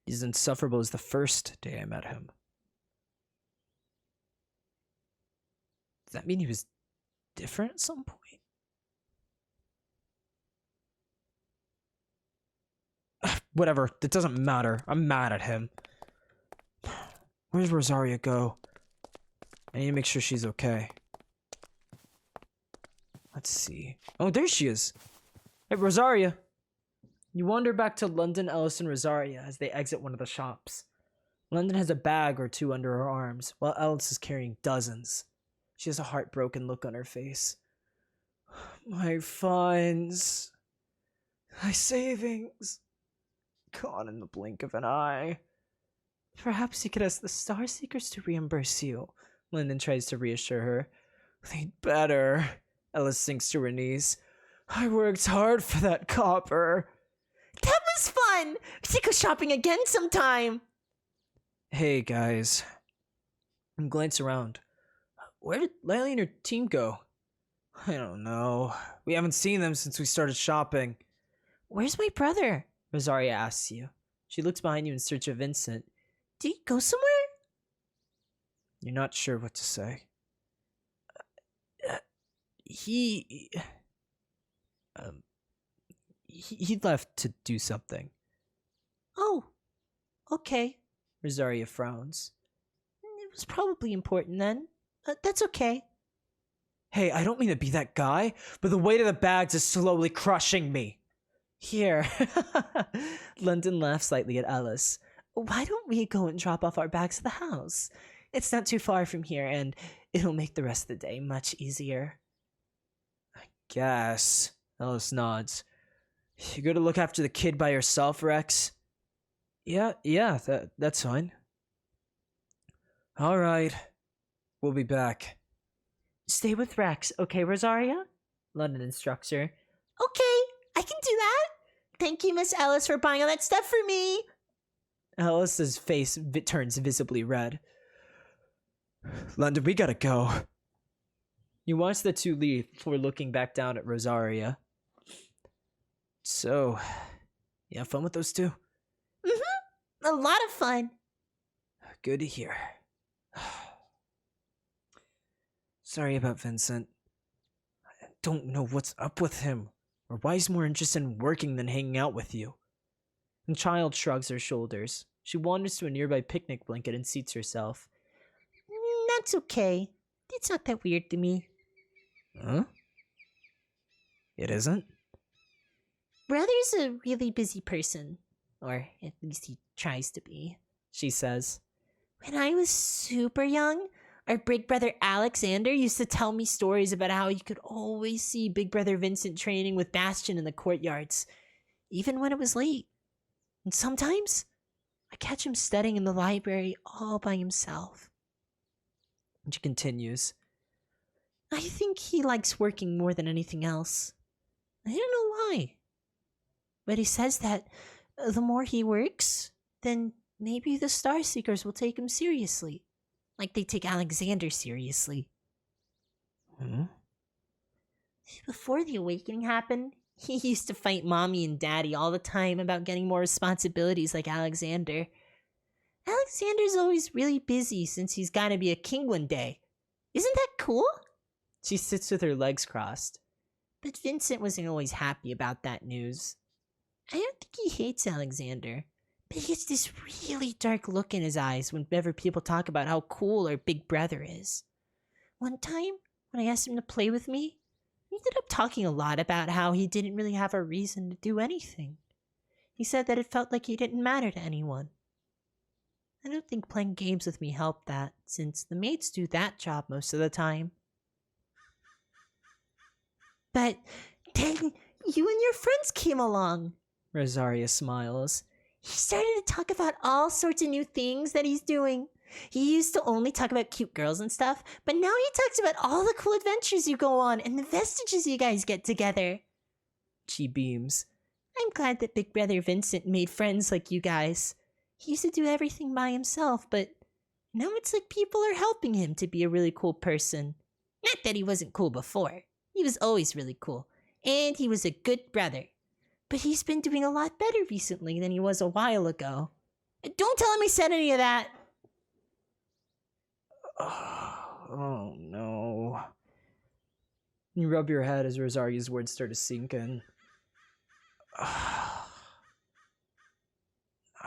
He's insufferable as the first day I met him. Does that mean he was different at some point? Whatever, it doesn't matter. I'm mad at him. Where's Rosaria go? I need to make sure she's okay. Let's see. Oh, there she is. Hey, Rosaria. You wander back to London, Ellis, and Rosaria as they exit one of the shops. London has a bag or two under her arms, while Ellis is carrying dozens. She has a heartbroken look on her face. My funds. My savings. Gone in the blink of an eye. Perhaps you could ask the Star Seekers to reimburse you. Lyndon tries to reassure her. They'd better. Ellis sinks to her knees. I worked hard for that copper. That was fun! We should go shopping again sometime! Hey, guys. I glance around. Where did Lyia and her team go? I don't know. We haven't seen them since we started shopping. Where's my brother? Rosaria asks you. She looks behind you in search of Vincent. Did he go somewhere? You're not sure what to say. He left to do something. Oh, okay. Rosaria frowns. It was probably important then. That's okay. Hey, I don't mean to be that guy, but the weight of the bags is slowly crushing me. Here. London laughs slightly at Ellis. Why don't we go and drop off our bags at the house? It's not too far from here, and it'll make the rest of the day much easier. I guess. Ellis nods. You go to look after the kid by yourself, Rex? Yeah, that's fine. All right. We'll be back. Stay with Rex, okay, Rosaria? London instructs her. Okay, I can do that. Thank you, Miss Ellis, for buying all that stuff for me. Ellis's face turns visibly red. London, we gotta go. You watch the two leave before looking back down at Rosaria. So, you have fun with those two? A lot of fun. Good to hear. Sorry about Vincent. I don't know what's up with him, or why he's more interested in working than hanging out with you. The child shrugs her shoulders. She wanders to a nearby picnic blanket and seats herself. That's okay. It's not that weird to me. Huh? It isn't? Brother's a really busy person. Or at least he tries to be, she says. When I was super young, our big brother Alexander used to tell me stories about how you could always see big brother Vincent training with Bastion in the courtyards, even when it was late. And sometimes, I catch him studying in the library all by himself. And she continues. I think he likes working more than anything else. I don't know why. But he says that the more he works, then maybe the Star Seekers will take him seriously. Like they take Alexander seriously. Before the awakening happened, he used to fight Mommy and Daddy all the time about getting more responsibilities like Alexander. Alexander's always really busy since he's gotta be a king one day. Isn't that cool? She sits with her legs crossed. But Vincent wasn't always happy about that news. I don't think he hates Alexander, but he gets this really dark look in his eyes whenever people talk about how cool our big brother is. One time, when I asked him to play with me, he ended up talking a lot about how he didn't really have a reason to do anything. He said that it felt like he didn't matter to anyone. I don't think playing games with me helped that, since the maids do that job most of the time. But then you and your friends came along. Rosaria smiles. He started to talk about all sorts of new things that he's doing. He used to only talk about cute girls and stuff, but now he talks about all the cool adventures you go on and the vestiges you guys get together. She beams. I'm glad that Big Brother Vincent made friends like you guys. He used to do everything by himself, but now it's like people are helping him to be a really cool person. Not that he wasn't cool before. He was always really cool. And he was a good brother. But he's been doing a lot better recently than he was a while ago. Don't tell him I said any of that. Oh no. You rub your head as Rosaria's words start to sink in. I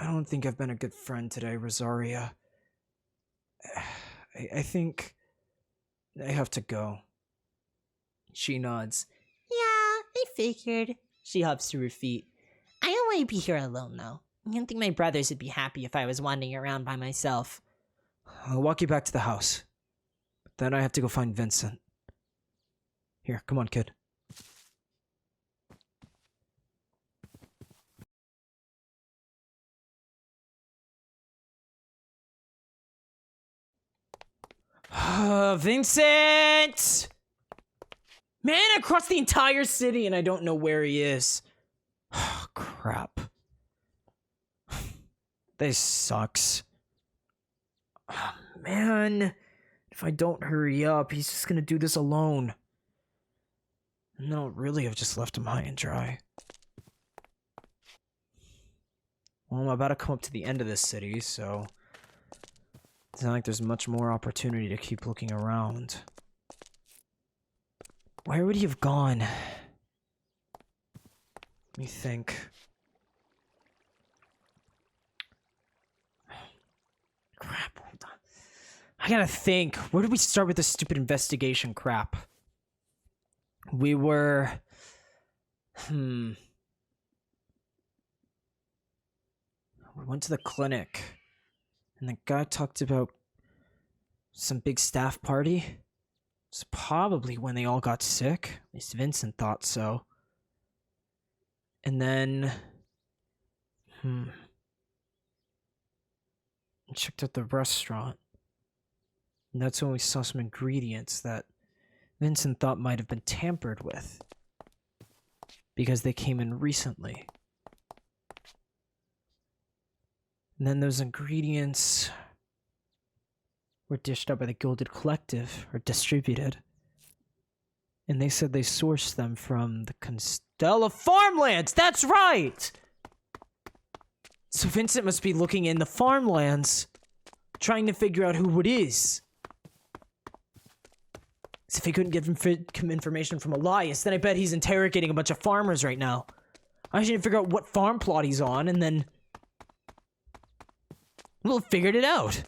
don't think I've been a good friend today, Rosaria. I think I have to go. She nods. Yeah, I figured. She hops to her feet. I don't want to be here alone, though. I don't think my brothers would be happy if I was wandering around by myself. I'll walk you back to the house. But then I have to go find Vincent. Here, come on, kid. Vincent! Man, I crossed the entire city and I don't know where he is. Crap. This sucks. Oh, man, if I don't hurry up, he's just gonna do this alone. No, really, I've just left him high and dry. Well, I'm about to come up to the end of this city, so it's not like there's much more opportunity to keep looking around. Where would he have gone? Let me think. Crap, hold on. I gotta think. Where did we start with this stupid investigation crap? We were... We went to the clinic. And the guy talked about some big staff party. It's probably when they all got sick. At least Vincent thought so. And then... I checked out the restaurant. And that's when we saw some ingredients that Vincent thought might have been tampered with. Because they came in recently. And then those ingredients were dished up by the Gilded Collective, or distributed. And they said they sourced them from the Constella farmlands! That's right! So Vincent must be looking in the farmlands, trying to figure out who it is. So if he couldn't give him information from Elias, then I bet he's interrogating a bunch of farmers right now. I should figure out what farm plot he's on, and then we'll have figured it out.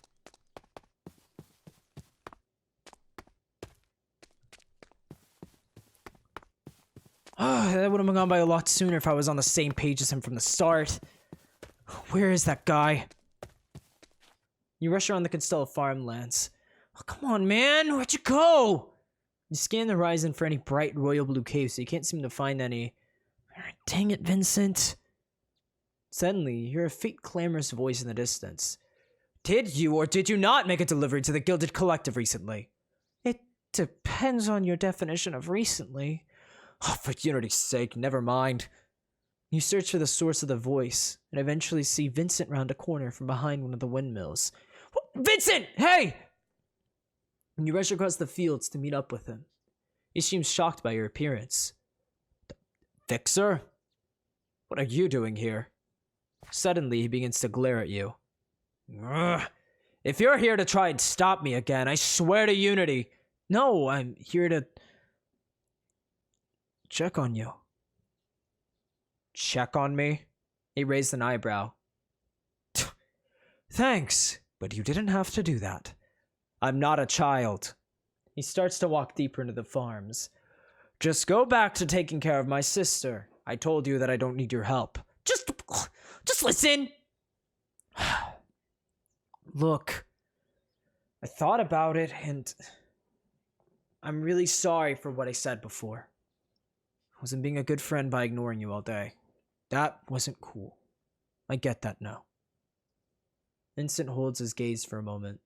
That would have gone by a lot sooner if I was on the same page as him from the start. Where is that guy? You rush around the Constella farmlands. Oh, come on, man. Where'd you go? You scan the horizon for any bright royal blue caves, so you can't seem to find any. Dang it, Vincent. Suddenly, you hear a faint, clamorous voice in the distance. Did you or did you not make a delivery to the Gilded Collective recently? It depends on your definition of recently. Oh, for unity's sake, never mind. You search for the source of the voice, and eventually see Vincent round a corner from behind one of the windmills. Vincent! Hey! And you rush across the fields to meet up with him. He seems shocked by your appearance. Fixer? What are you doing here? Suddenly, he begins to glare at you. Ugh. If you're here to try and stop me again, I swear to Unity. No, I'm here to check on you. Check on me? He raised an eyebrow. Thanks, but you didn't have to do that. I'm not a child. He starts to walk deeper into the farms. Just go back to taking care of my sister. I told you that I don't need your help. Just listen. Look, I thought about it, and I'm really sorry for what I said before. I wasn't being a good friend by ignoring you all day. That wasn't cool. I get that now. Vincent holds his gaze for a moment.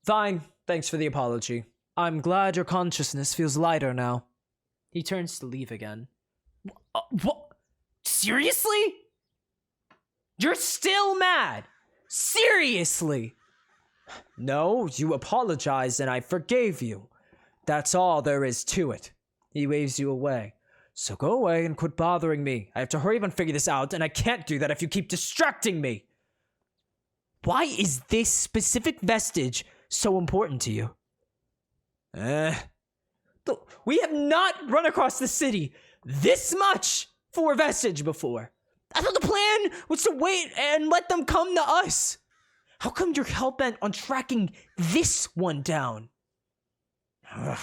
Fine, thanks for the apology. I'm glad your consciousness feels lighter now. He turns to leave again. What? Seriously? You're still mad? Seriously? No, you apologized and I forgave you. That's all there is to it. He waves you away. So go away and quit bothering me. I have to hurry up and figure this out, and I can't do that if you keep distracting me. Why is this specific vestige so important to you? Look, we have not run across the city this much for a vestige before. I thought the plan was to wait and let them come to us. How come you're hell-bent on tracking this one down? Ugh.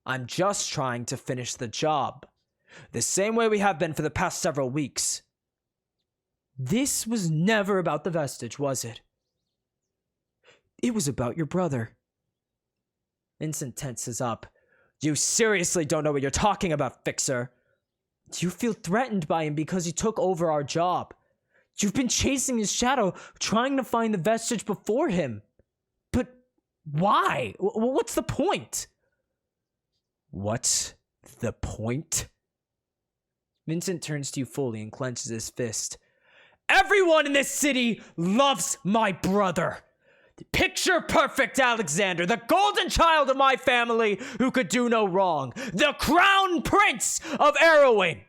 I'm just trying to finish the job. The same way we have been for the past several weeks. This was never about the vestige, was it? It was about your brother. Vincent tenses up. You seriously don't know what you're talking about, Fixer. You feel threatened by him because he took over our job. You've been chasing his shadow, trying to find the vestige before him. But why? What's the point? What's the point? Vincent turns to you fully and clenches his fist. Everyone in this city loves my brother. Picture perfect Alexander, the golden child of my family who could do no wrong. The crown prince of Erowyn.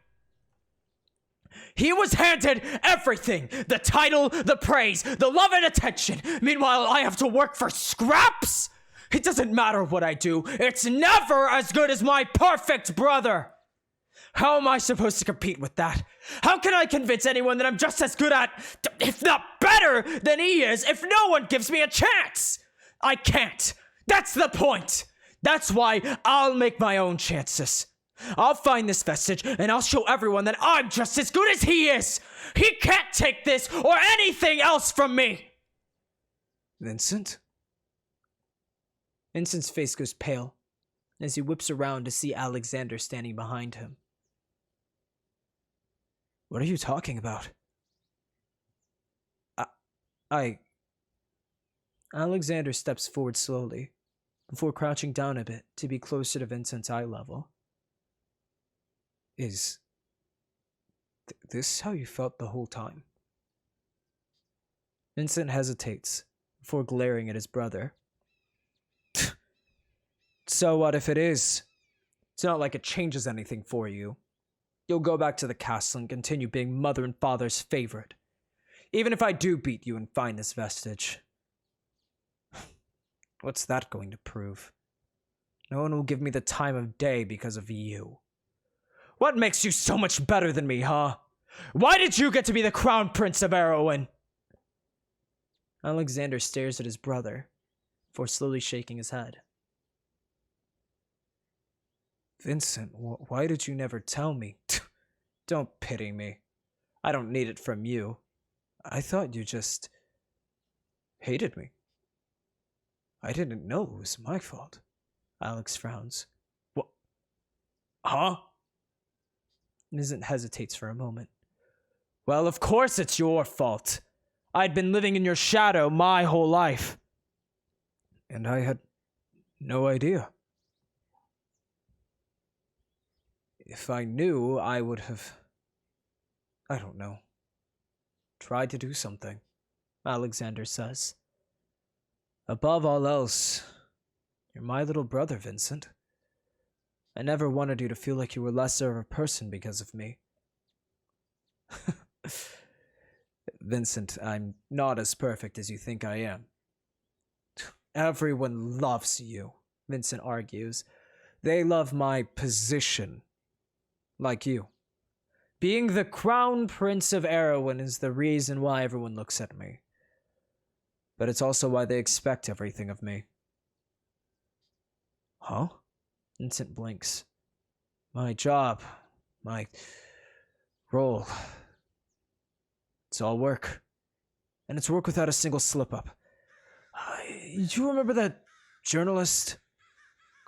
He was handed everything. The title, the praise, the love and attention. Meanwhile, I have to work for scraps? It doesn't matter what I do. It's never as good as my perfect brother. How am I supposed to compete with that? How can I convince anyone that I'm just as good at, if not better, than he is if no one gives me a chance? I can't. That's the point. That's why I'll make my own chances. I'll find this vestige and I'll show everyone that I'm just as good as he is. He can't take this or anything else from me. Vincent? Vincent's face goes pale as he whips around to see Alexander standing behind him. What are you talking about? Alexander steps forward slowly, before crouching down a bit to be closer to Vincent's eye level. Is this how you felt the whole time? Vincent hesitates, before glaring at his brother. So what if it is? It's not like it changes anything for you. You'll go back to the castle and continue being mother and father's favorite. Even if I do beat you and find this vestige. What's that going to prove? No one will give me the time of day because of you. What makes you so much better than me, huh? Why did you get to be the crown prince of Erowyn? Alexander stares at his brother, before slowly shaking his head. Vincent, why did you never tell me? Don't pity me. I don't need it from you. I thought you just hated me. I didn't know it was my fault. Alex frowns. What? Huh? Vincent hesitates for a moment. Well, of course it's your fault. I'd been living in your shadow my whole life. And I had no idea. If I knew, I would have, I don't know, tried to do something, Alexander says. Above all else, you're my little brother, Vincent. I never wanted you to feel like you were lesser of a person because of me. Vincent, I'm not as perfect as you think I am. Everyone loves you, Vincent argues. They love my position. Like you. Being the crown prince of Erowyn is the reason why everyone looks at me. But it's also why they expect everything of me. Huh? Vincent blinks. My job. My role. It's all work. And it's work without a single slip-up. Do you remember that journalist?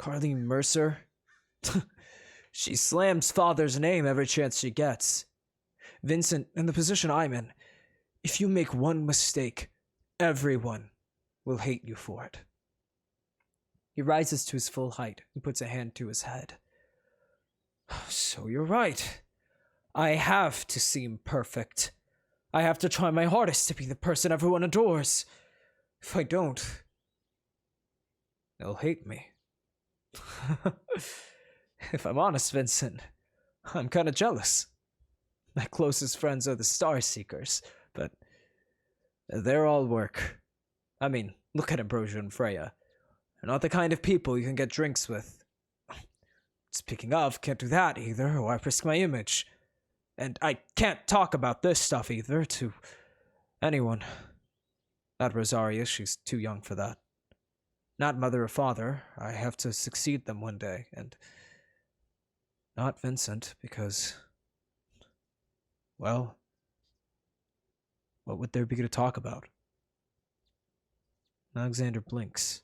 Carleen Mercer? She slams father's name every chance she gets. Vincent, in the position I'm in, if you make one mistake, everyone will hate you for it. He rises to his full height and puts a hand to his head. So you're right. I have to seem perfect. I have to try my hardest to be the person everyone adores. If I don't, they'll hate me. If I'm honest, Vincent, I'm kinda jealous. My closest friends are the Star Seekers, but they're all work. I mean, look at Ambrosia and Freya. They're not the kind of people you can get drinks with. Speaking of, can't do that either, or I risk my image. And I can't talk about this stuff either to anyone. Not Rosaria, she's too young for that. Not mother or father, I have to succeed them one day, and not Vincent, because, well, what would there be to talk about? Alexander blinks.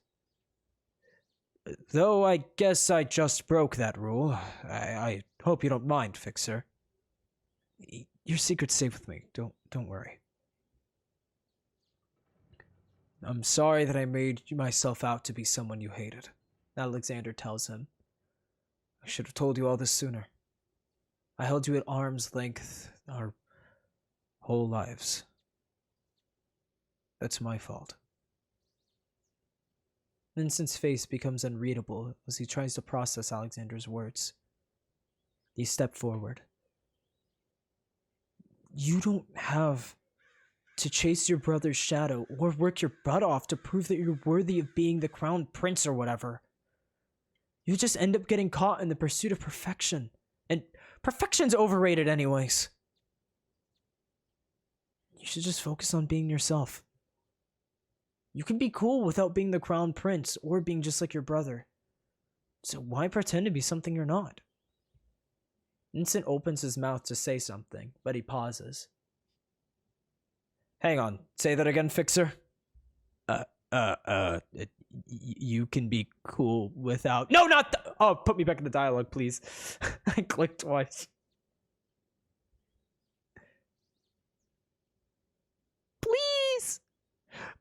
Though I guess I just broke that rule. I hope you don't mind, Fixer. Your secret's safe with me. Don't worry. I'm sorry that I made myself out to be someone you hated, Alexander tells him. I should have told you all this sooner. I held you at arm's length our whole lives. That's my fault. Vincent's face becomes unreadable as he tries to process Alexander's words. He stepped forward. You don't have to chase your brother's shadow or work your butt off to prove that you're worthy of being the crown prince or whatever. You just end up getting caught in the pursuit of perfection. And perfection's overrated anyways. You should just focus on being yourself. You can be cool without being the crown prince or being just like your brother. So why pretend to be something you're not? Vincent opens his mouth to say something, but he pauses. Hang on, say that again, Fixer. You can be cool without... No, not oh, put me back in the dialogue, please. I clicked twice. Please!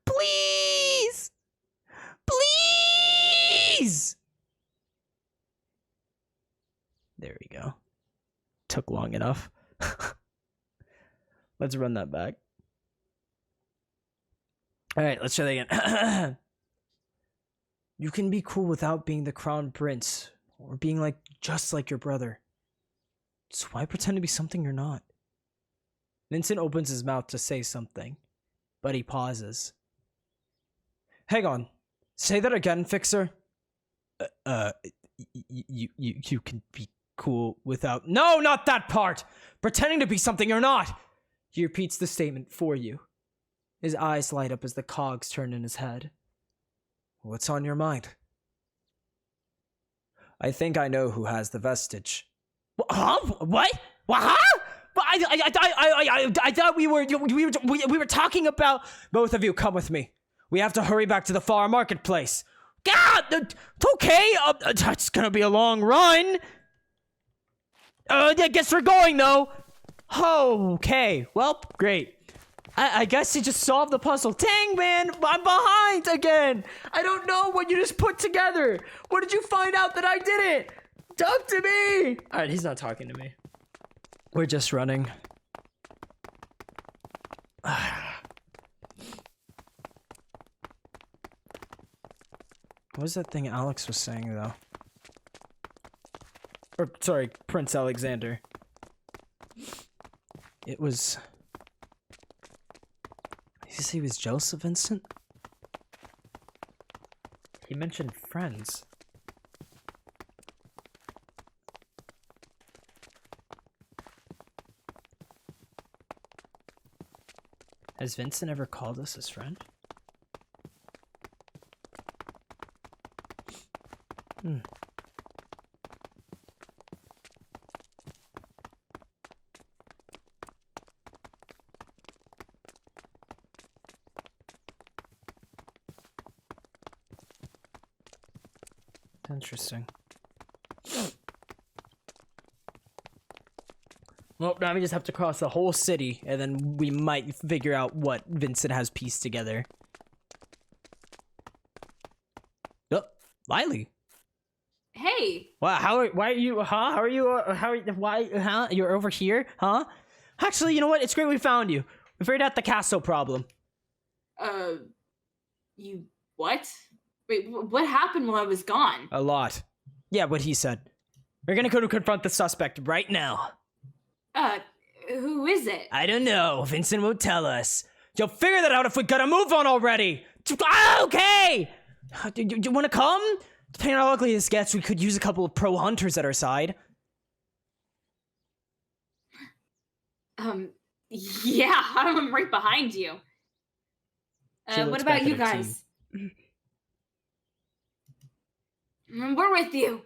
Please! Please! There we go. Took long enough. Let's run that back. Alright, let's try that again. You can be cool without being the crown prince or being like just like your brother. So why pretend to be something you're not? Vincent opens his mouth to say something, but he pauses. Hang on. Say that again, Fixer. You can be cool without... No, not that part! Pretending to be something you're not! He repeats the statement for you. His eyes light up as the cogs turn in his head. What's on your mind? I think I know who has the vestige. Huh? What? Huh? But I thought we were talking about... Both of you, come with me. We have to hurry back to the far marketplace. God, it's okay. It's gonna be a long run. I guess we're going, though. Okay, well, great. I guess you just solved the puzzle. Dang, man, I'm behind again. I don't know what you just put together. What did you find out that I didn't? Talk to me. All right, he's not talking to me. We're just running. What was that thing Alex was saying, though? Or, sorry, Prince Alexander. It was... Did he say he was jealous of Vincent? He mentioned friends. Has Vincent ever called us his friend? Interesting. Well, now we just have to cross the whole city, and then we might figure out what Vincent has pieced together. Oh, Lily. Hey. Wow, why are you, huh? Huh? You're over here, huh? Actually, you know what? It's great we found you. We figured out the castle problem. You what? Wait, what happened while I was gone? A lot. Yeah, what he said. We're gonna go to confront the suspect right now. Who is it? I don't know. Vincent won't tell us. You'll figure that out if we gotta move on already. Okay! Do you wanna come? Depending on how ugly this gets, we could use a couple of pro hunters at our side. Yeah, I'm right behind you. She What looks about back at you her guys? We're with you.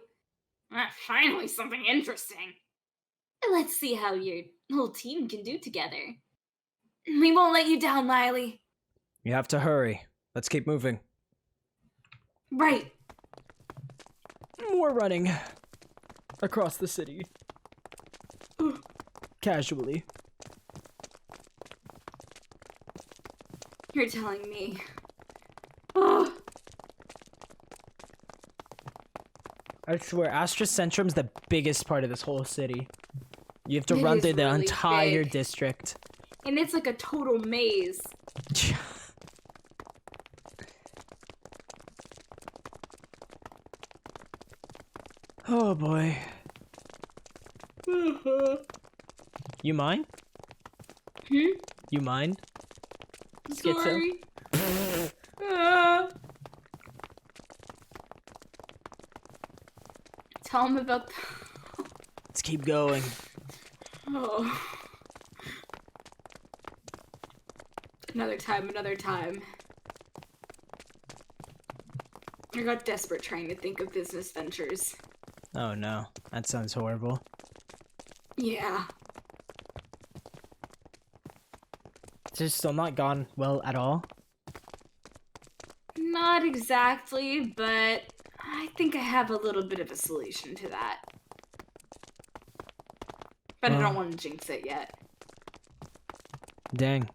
Finally, something interesting. Let's see how your whole team can do together. We won't let you down, Lily. You have to hurry. Let's keep moving. Right. More running. Across the city. Casually. You're telling me. Ugh. I swear, Astra Centrum's the biggest part of this whole city. You have to It run is through the really entire big. district. And it's like a total maze. Oh boy. You mind? You mind? Schizo? Sorry. Tell him about Let's keep going. Oh. Another time. I got desperate trying to think of business ventures. Oh no, that sounds horrible. Yeah. It's still not gone well at all. Not exactly, but I think I have a little bit of a solution to that. But I Well. don't want to jinx it yet. Dang.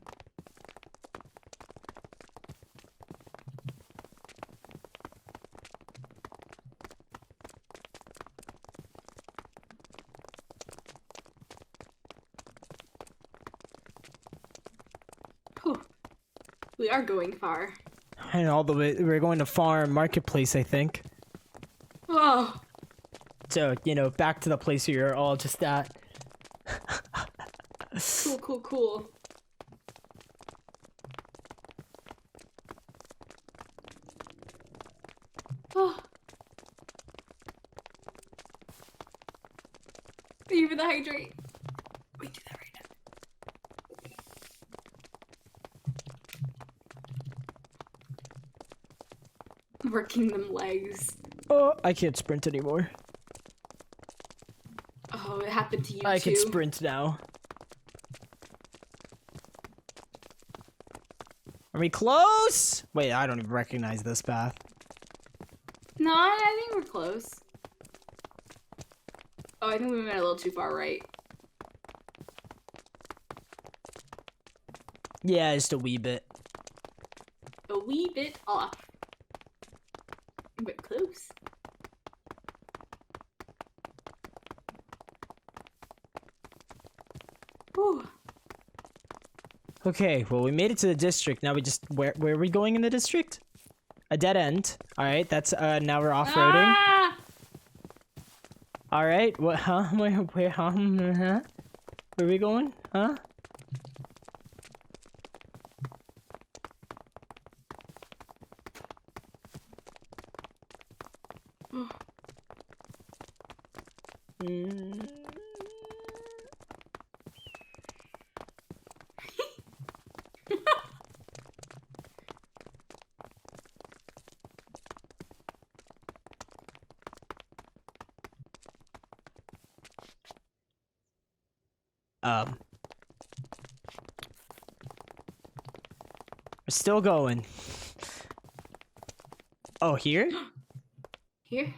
Whew. We are going far. And all the way, we're going to Farm Marketplace, I think. Oh, So, you know, back to the place where you're all just at. cool. Oh. Are you for the hydrate? We do that right now. Working them legs. Oh, I can't sprint anymore. Oh, it happened to you I too. can sprint now. Are we close? Wait, I don't even recognize this path. No, I think we're close. Oh, I think we went a little too far right. Yeah, just a wee bit. A wee bit off. But close. Whew. Okay, well, we made it to the district. Now we just... Where are we going in the district? A dead end. Alright, that's... now we're off-roading. Ah! Alright, what... Huh? Where... Huh? Where are we going? Huh? Mm. We're still going. Oh, here? Here?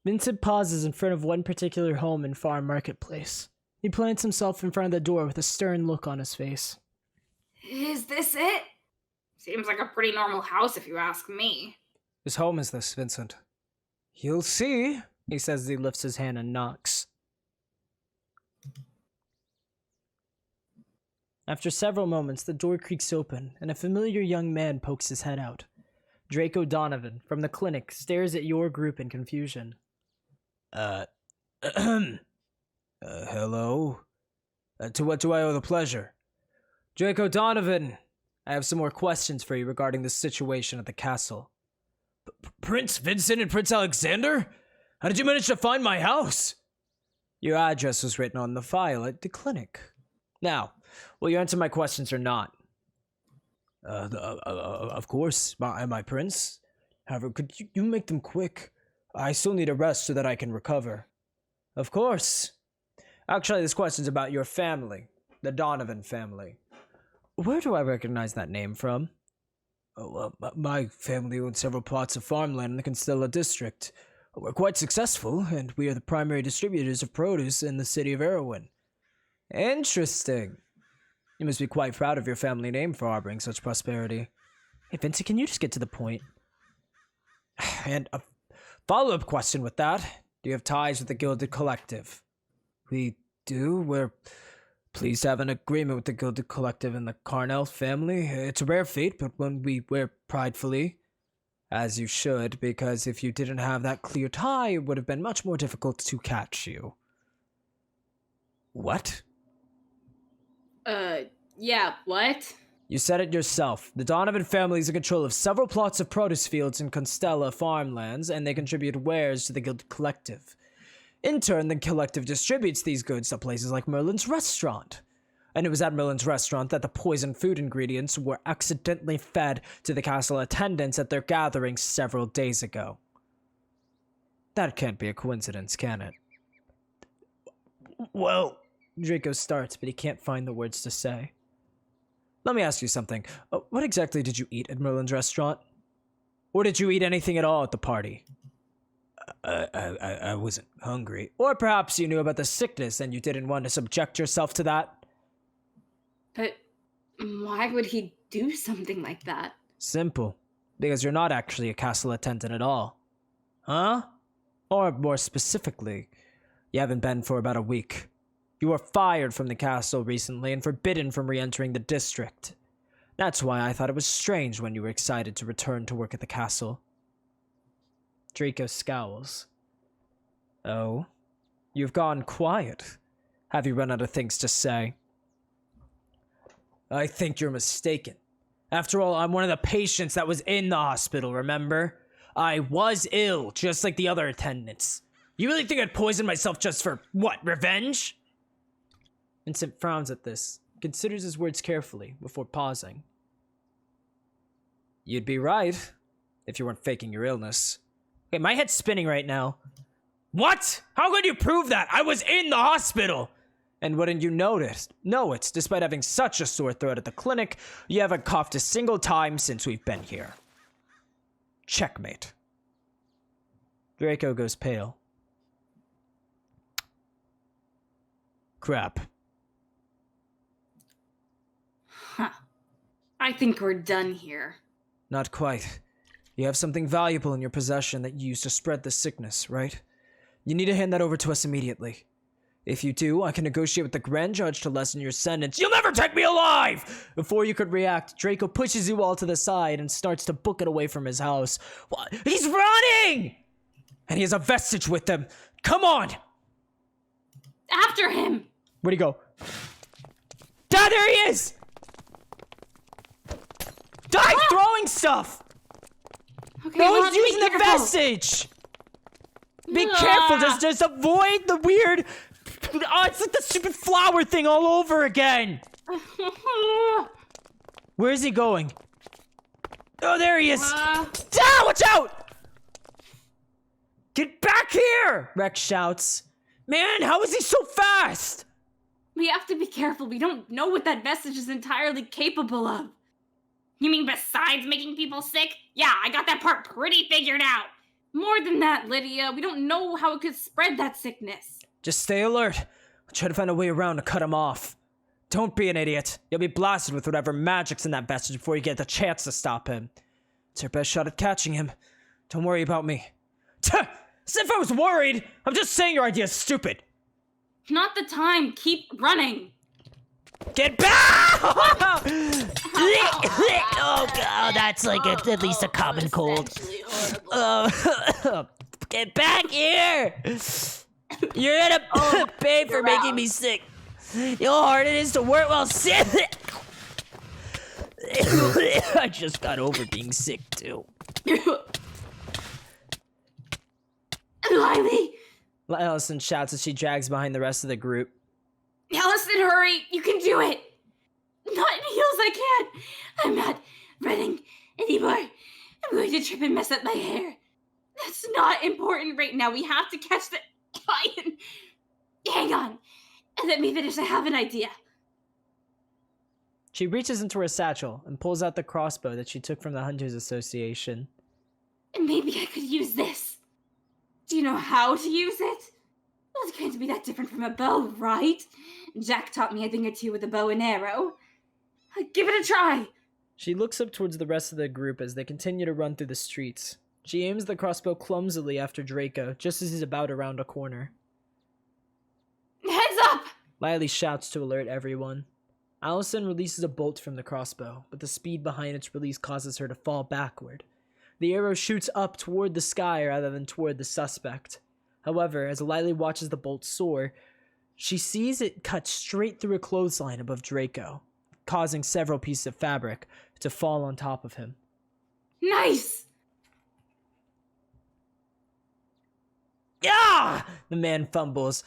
Vincent pauses in front of one particular home in Farm Marketplace. He plants himself in front of the door with a stern look on his face. Is this it? Seems like a pretty normal house if you ask me. Whose home is this, Vincent? You'll see, he says as he lifts his hand and knocks. After several moments, the door creaks open, and a familiar young man pokes his head out. Draco Donovan, from the clinic, stares at your group in confusion. Hello? To what do I owe the pleasure? Draco Donovan, I have some more questions for you regarding the situation at the castle. Prince Vincent and Prince Alexander? How did you manage to find my house? Your address was written on the file at the clinic. Now, will you answer my questions or not? Of course, my prince. However, could you make them quick? I still need a rest so that I can recover. Of course. Actually, this question's about your family, the Donovan family. Where do I recognize that name from? My family owns several plots of farmland in the Constella district. We're quite successful, and we are the primary distributors of produce in the city of Erwin. Interesting. You must be quite proud of your family name for harboring such prosperity. Hey, Vincent, can you just get to the point? And a follow-up question with that. Do you have ties with the Gilded Collective? We do. We're pleased to have an agreement with the Gilded Collective and the Carnell family. It's a rare feat, but one we wear pridefully. As you should, because if you didn't have that clear tie, it would have been much more difficult to catch you. What? Yeah, what? You said it yourself. The Donovan family is in control of several plots of produce fields in Constella farmlands, and they contribute wares to the Gilded Collective. In turn, the collective distributes these goods to places like Merlin's restaurant. And it was at Merlin's restaurant that the poisoned food ingredients were accidentally fed to the castle attendants at their gathering several days ago. That can't be a coincidence, can it? Well, Draco starts, but he can't find the words to say. Let me ask you something. What exactly did you eat at Merlin's restaurant? Or did you eat anything at all at the party? I wasn't hungry. Or perhaps you knew about the sickness and you didn't want to subject yourself to that? But why would he do something like that? Simple. Because you're not actually a castle attendant at all. Huh? Or more specifically, you haven't been for about a week. You were fired from the castle recently and forbidden from re-entering the district. That's why I thought it was strange when you were excited to return to work at the castle. Draco scowls. Oh? You've gone quiet. Have you run out of things to say? I think you're mistaken. After all, I'm one of the patients that was in the hospital, remember? I was ill, just like the other attendants. You really think I'd poison myself just for, what, revenge? Vincent frowns at this, considers his words carefully before pausing. You'd be right, if you weren't faking your illness. Okay, my head's spinning right now. What? How could you prove that? I was in the hospital! And wouldn't you notice? No, it's despite having such a sore throat at the clinic, you haven't coughed a single time since we've been here. Checkmate. Draco goes pale. Crap. Huh. I think we're done here. Not quite. You have something valuable in your possession that you used to spread the sickness, right? You need to hand that over to us immediately. If you do, I can negotiate with the Grand Judge to lessen your sentence. You'll never take me alive! Before you could react, Draco pushes you all to the side and starts to book it away from his house. What? He's running! And he has a vestige with him. Come on! After him! Where'd he go? Dad, there he is! Die throwing stuff! Okay, No, we'll he's have to be using the careful. vestige! Be careful, just avoid the weird... Oh, it's like the stupid flower thing all over again! Where is he going? Oh, there he is! Watch out! Get back here! Rex shouts. Man, how is he so fast? We have to be careful. We don't know what that vestige is entirely capable of. You mean besides making people sick? Yeah, I got that part pretty figured out. More than that, Lydia. We don't know how it could spread that sickness. Just stay alert. I'll try to find a way around to cut him off. Don't be an idiot. You'll be blasted with whatever magic's in that vestige before you get the chance to stop him. It's your best shot at catching him. Don't worry about me. Tuh! As if I was worried! I'm just saying your idea's stupid! Not the time. Keep running. Get back! Oh god, that's like at least a common cold. Get back here! You're gonna pay for making me sick. You know how hard it is to work while sick. I just got over being sick too. Lily! Allison shouts as she drags behind the rest of the group. Allison, hurry! You can do it! Not in heels, I can't! I'm not running anymore. I'm going to trip and mess up my hair. That's not important right now. We have to catch the lion. Hang on. Let me finish. I have an idea. She reaches into her satchel and pulls out the crossbow that she took from the Hunters Association. Maybe I could use this. Do you know how to use it? Well, it can't be that different from a bow, right? Jack taught me a thing or two with a bow and arrow. Give it a try. She looks up towards the rest of the group as they continue to run through the streets. She aims the crossbow clumsily after Draco, just as he's about to round a corner. Heads up! Lyia shouts to alert everyone. Allison releases a bolt from the crossbow, but the speed behind its release causes her to fall backward. The arrow shoots up toward the sky rather than toward the suspect. However, as Lyia watches the bolt soar, she sees it cut straight through a clothesline above Draco, causing several pieces of fabric to fall on top of him. Nice! Yeah! The man fumbles.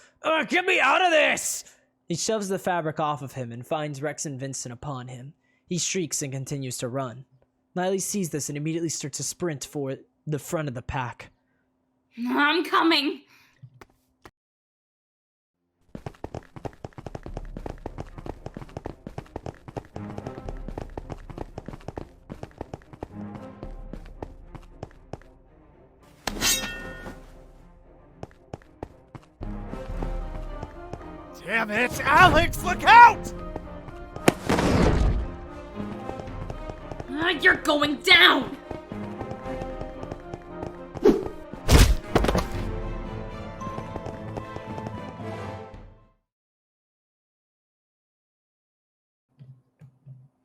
Get me out of this! He shoves the fabric off of him and finds Rex and Vincent upon him. He shrieks and continues to run. Lyia sees this and immediately starts to sprint for the front of the pack. I'm coming. Damn it, Alex, look out! You're going down!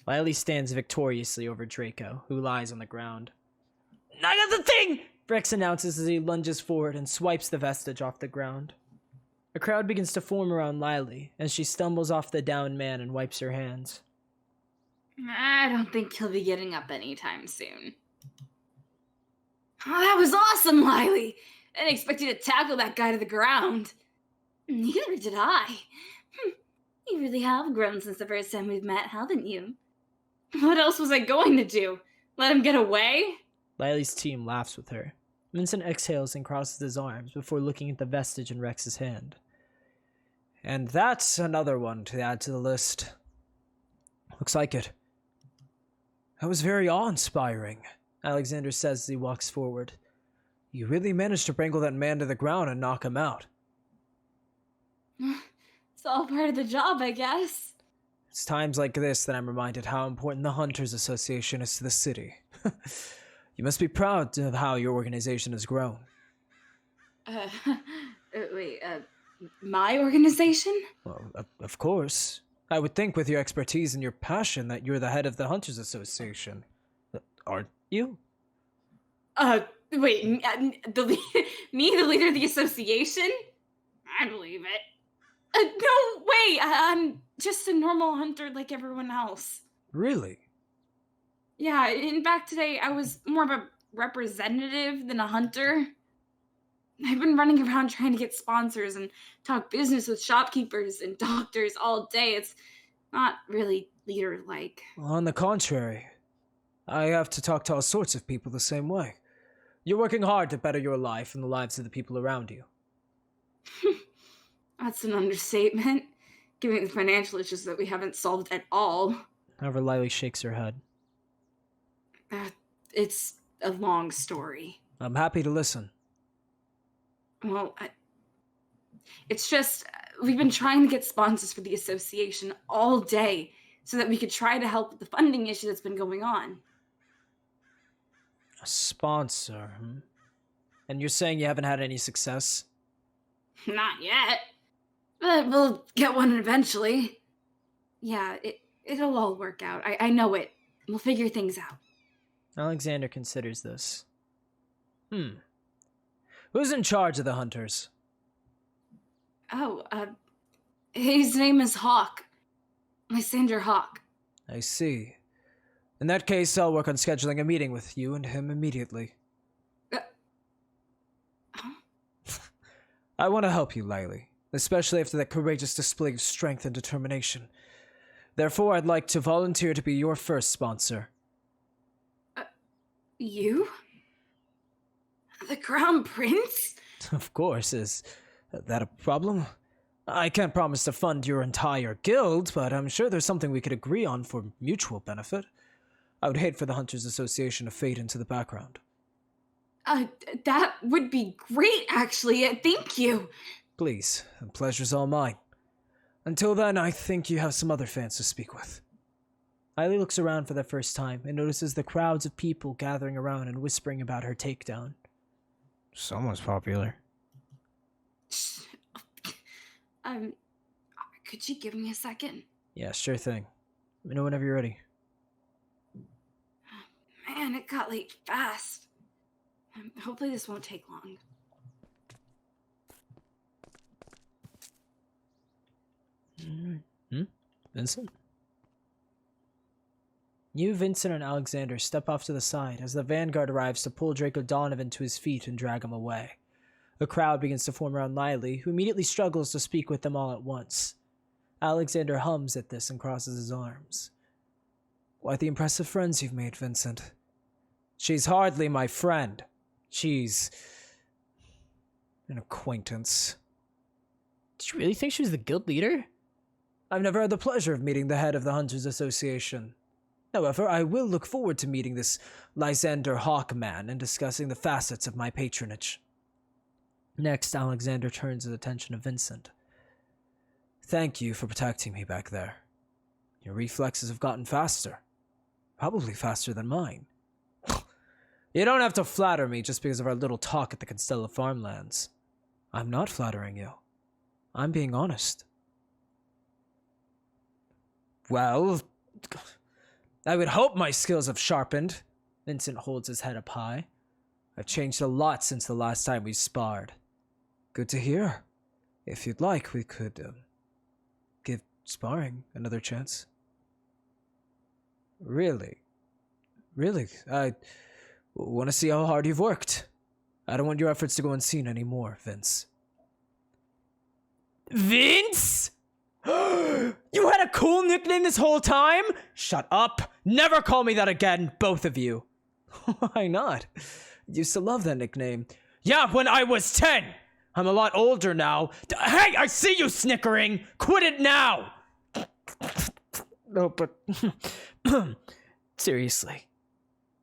Lyia stands victoriously over Draco, who lies on the ground. I got the thing! Rex announces as he lunges forward and swipes the vestige off the ground. A crowd begins to form around Lyia as she stumbles off the downed man and wipes her hands. I don't think he'll be getting up anytime soon. Oh, that was awesome, Lylie. I didn't expect you to tackle that guy to the ground. Neither did I. You really have grown since the first time we've met, haven't you? What else was I going to do? Let him get away? Lylia's team laughs with her. Vincent exhales and crosses his arms before looking at the vestige in Rex's hand. And that's another one to add to the list. Looks like it. That was very awe-inspiring, Alexander says as he walks forward. You really managed to wrangle that man to the ground and knock him out. It's all part of the job, I guess. It's times like this that I'm reminded how important the Hunters Association is to the city. You must be proud of how your organization has grown. My organization? Well, of course. I would think with your expertise and your passion that you're the head of the Hunters Association. Aren't you? Wait, the leader of the association? I believe it. No way! I'm just a normal hunter like everyone else. Really? Yeah, in fact, today I was more of a representative than a hunter. I've been running around trying to get sponsors and talk business with shopkeepers and doctors all day. It's not really leader-like. On the contrary, I have to talk to all sorts of people the same way. You're working hard to better your life and the lives of the people around you. That's an understatement, given the financial issues that we haven't solved at all. However, Lyia shakes her head. It's a long story. I'm happy to listen. Well, it's just we've been trying to get sponsors for the association all day so that we could try to help with the funding issue that's been going on. A sponsor, hmm? And you're saying you haven't had any success? Not yet. But we'll get one eventually. Yeah, it'll all work out. I know it. We'll figure things out. Alexander considers this. Who's in charge of the hunters? Oh, his name is Hawk. Lysander Hawk. I see. In that case, I'll work on scheduling a meeting with you and him immediately. I want to help you, Lyia, especially after that courageous display of strength and determination. Therefore, I'd like to volunteer to be your first sponsor. You? The Crown Prince? Of course. Is that a problem? I can't promise to fund your entire guild, but I'm sure there's something we could agree on for mutual benefit. I would hate for the Hunters Association to fade into the background. That would be great, actually. Thank you. Please, the pleasure's all mine. Until then, I think you have some other fans to speak with. Lyia looks around for the first time and notices the crowds of people gathering around and whispering about her takedown. Someone's popular. Could you give me a second? Yeah, sure thing. Let me know whenever you're ready. Man, it got late fast. Hopefully this won't take long. Vincent? You, Vincent, and Alexander step off to the side as the vanguard arrives to pull Draco Donovan to his feet and drag him away. A crowd begins to form around Lyia, who immediately struggles to speak with them all at once. Alexander hums at this and crosses his arms. Quite the impressive friends you've made, Vincent. She's hardly my friend. She's an acquaintance. Did you really think she was the guild leader? I've never had the pleasure of meeting the head of the Hunters Association. However, I will look forward to meeting this Lysander Hawkman and discussing the facets of my patronage. Next, Alexander turns his attention to Vincent. Thank you for protecting me back there. Your reflexes have gotten faster. Probably faster than mine. You don't have to flatter me just because of our little talk at the Constella farmlands. I'm not flattering you. I'm being honest. Well, I would hope my skills have sharpened. Vincent holds his head up high. I've changed a lot since the last time we sparred. Good to hear. If you'd like, we could give sparring another chance. Really? I want to see how hard you've worked. I don't want your efforts to go unseen anymore, Vince. Vince? You had a cool nickname this whole time? Shut up. Never call me that again, both of you. Why not? Used to love that nickname. Yeah, when I was 10. I'm a lot older now. Hey, I see you snickering. Quit it now. No, but seriously.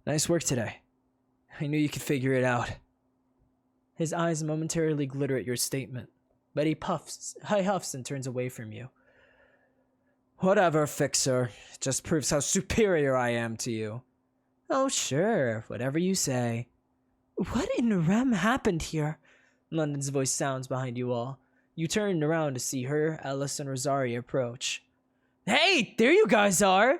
Nice work today. I knew you could figure it out. His eyes momentarily glitter at your statement, but he huffs and turns away from you. Whatever, Fixer. It just proves how superior I am to you. Oh, sure. Whatever you say. What in REM happened here? London's voice sounds behind you all. You turn around to see her, Ellis, and Rosaria approach. Hey, there you guys are!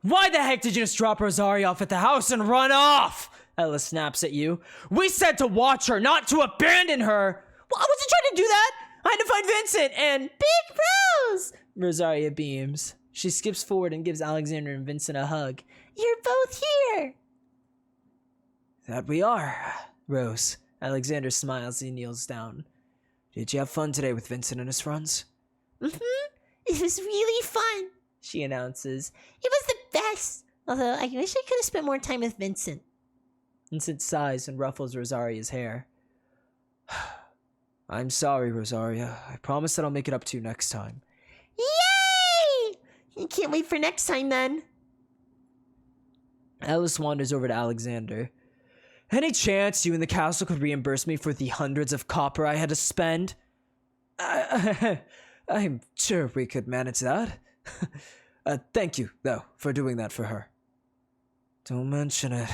Why the heck did you just drop Rosaria off at the house and run off? Ellis snaps at you. We said to watch her, not to abandon her! Well, I wasn't trying to do that! I had to find Vincent and Big Rose! Rosaria beams. She skips forward and gives Alexander and Vincent a hug. You're both here! That we are, Rose. Alexander smiles as he kneels down. Did you have fun today with Vincent and his friends? It was really fun, she announces. It was the best. Although I wish I could have spent more time with Vincent. Vincent sighs and ruffles Rosaria's hair. I'm sorry, Rosaria. I promise that I'll make it up to you next time. Yay! I can't wait for next time then. Alice wanders over to Alexander. Any chance you and the castle could reimburse me for the hundreds of copper I had to spend? I'm sure we could manage that. Thank you, though, for doing that for her. Don't mention it.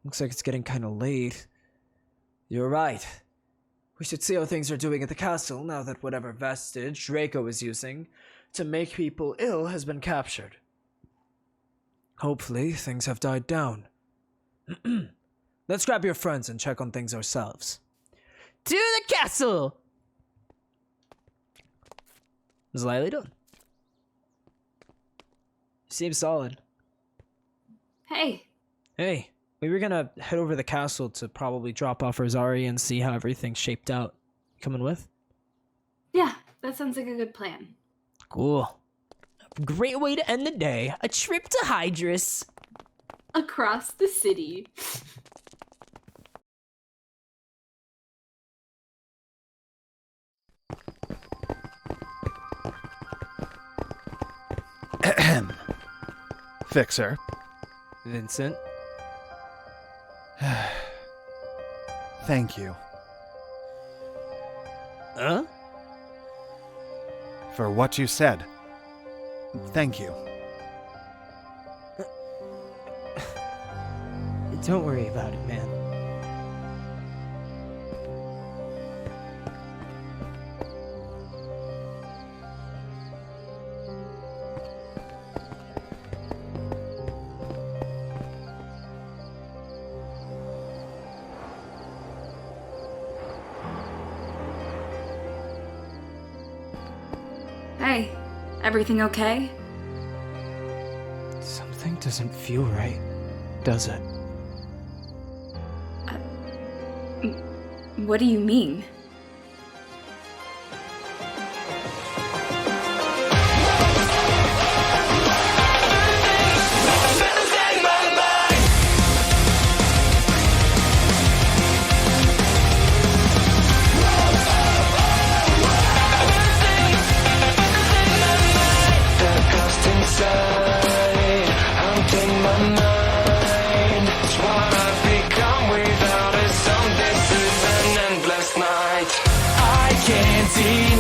Looks like it's getting kind of late. You're right. We should see how things are doing at the castle now that whatever vestige Draco is using to make people ill has been captured. Hopefully, things have died down. Let's grab your friends and check on things ourselves. To the castle! How's Lyia doing? Seems solid. Hey, Hey, we were gonna head over to the castle to probably drop off Rosaria and see how everything's shaped out. Coming with? yeah, that sounds like a good plan. Cool. Great way to end the day. A trip to Hydrus. Across the city. Fixer. Vincent? Thank you Huh? for what you said. Thank you. Don't worry about it, man. Hey, everything okay? Something doesn't feel right, does it? What do you mean? Can't deny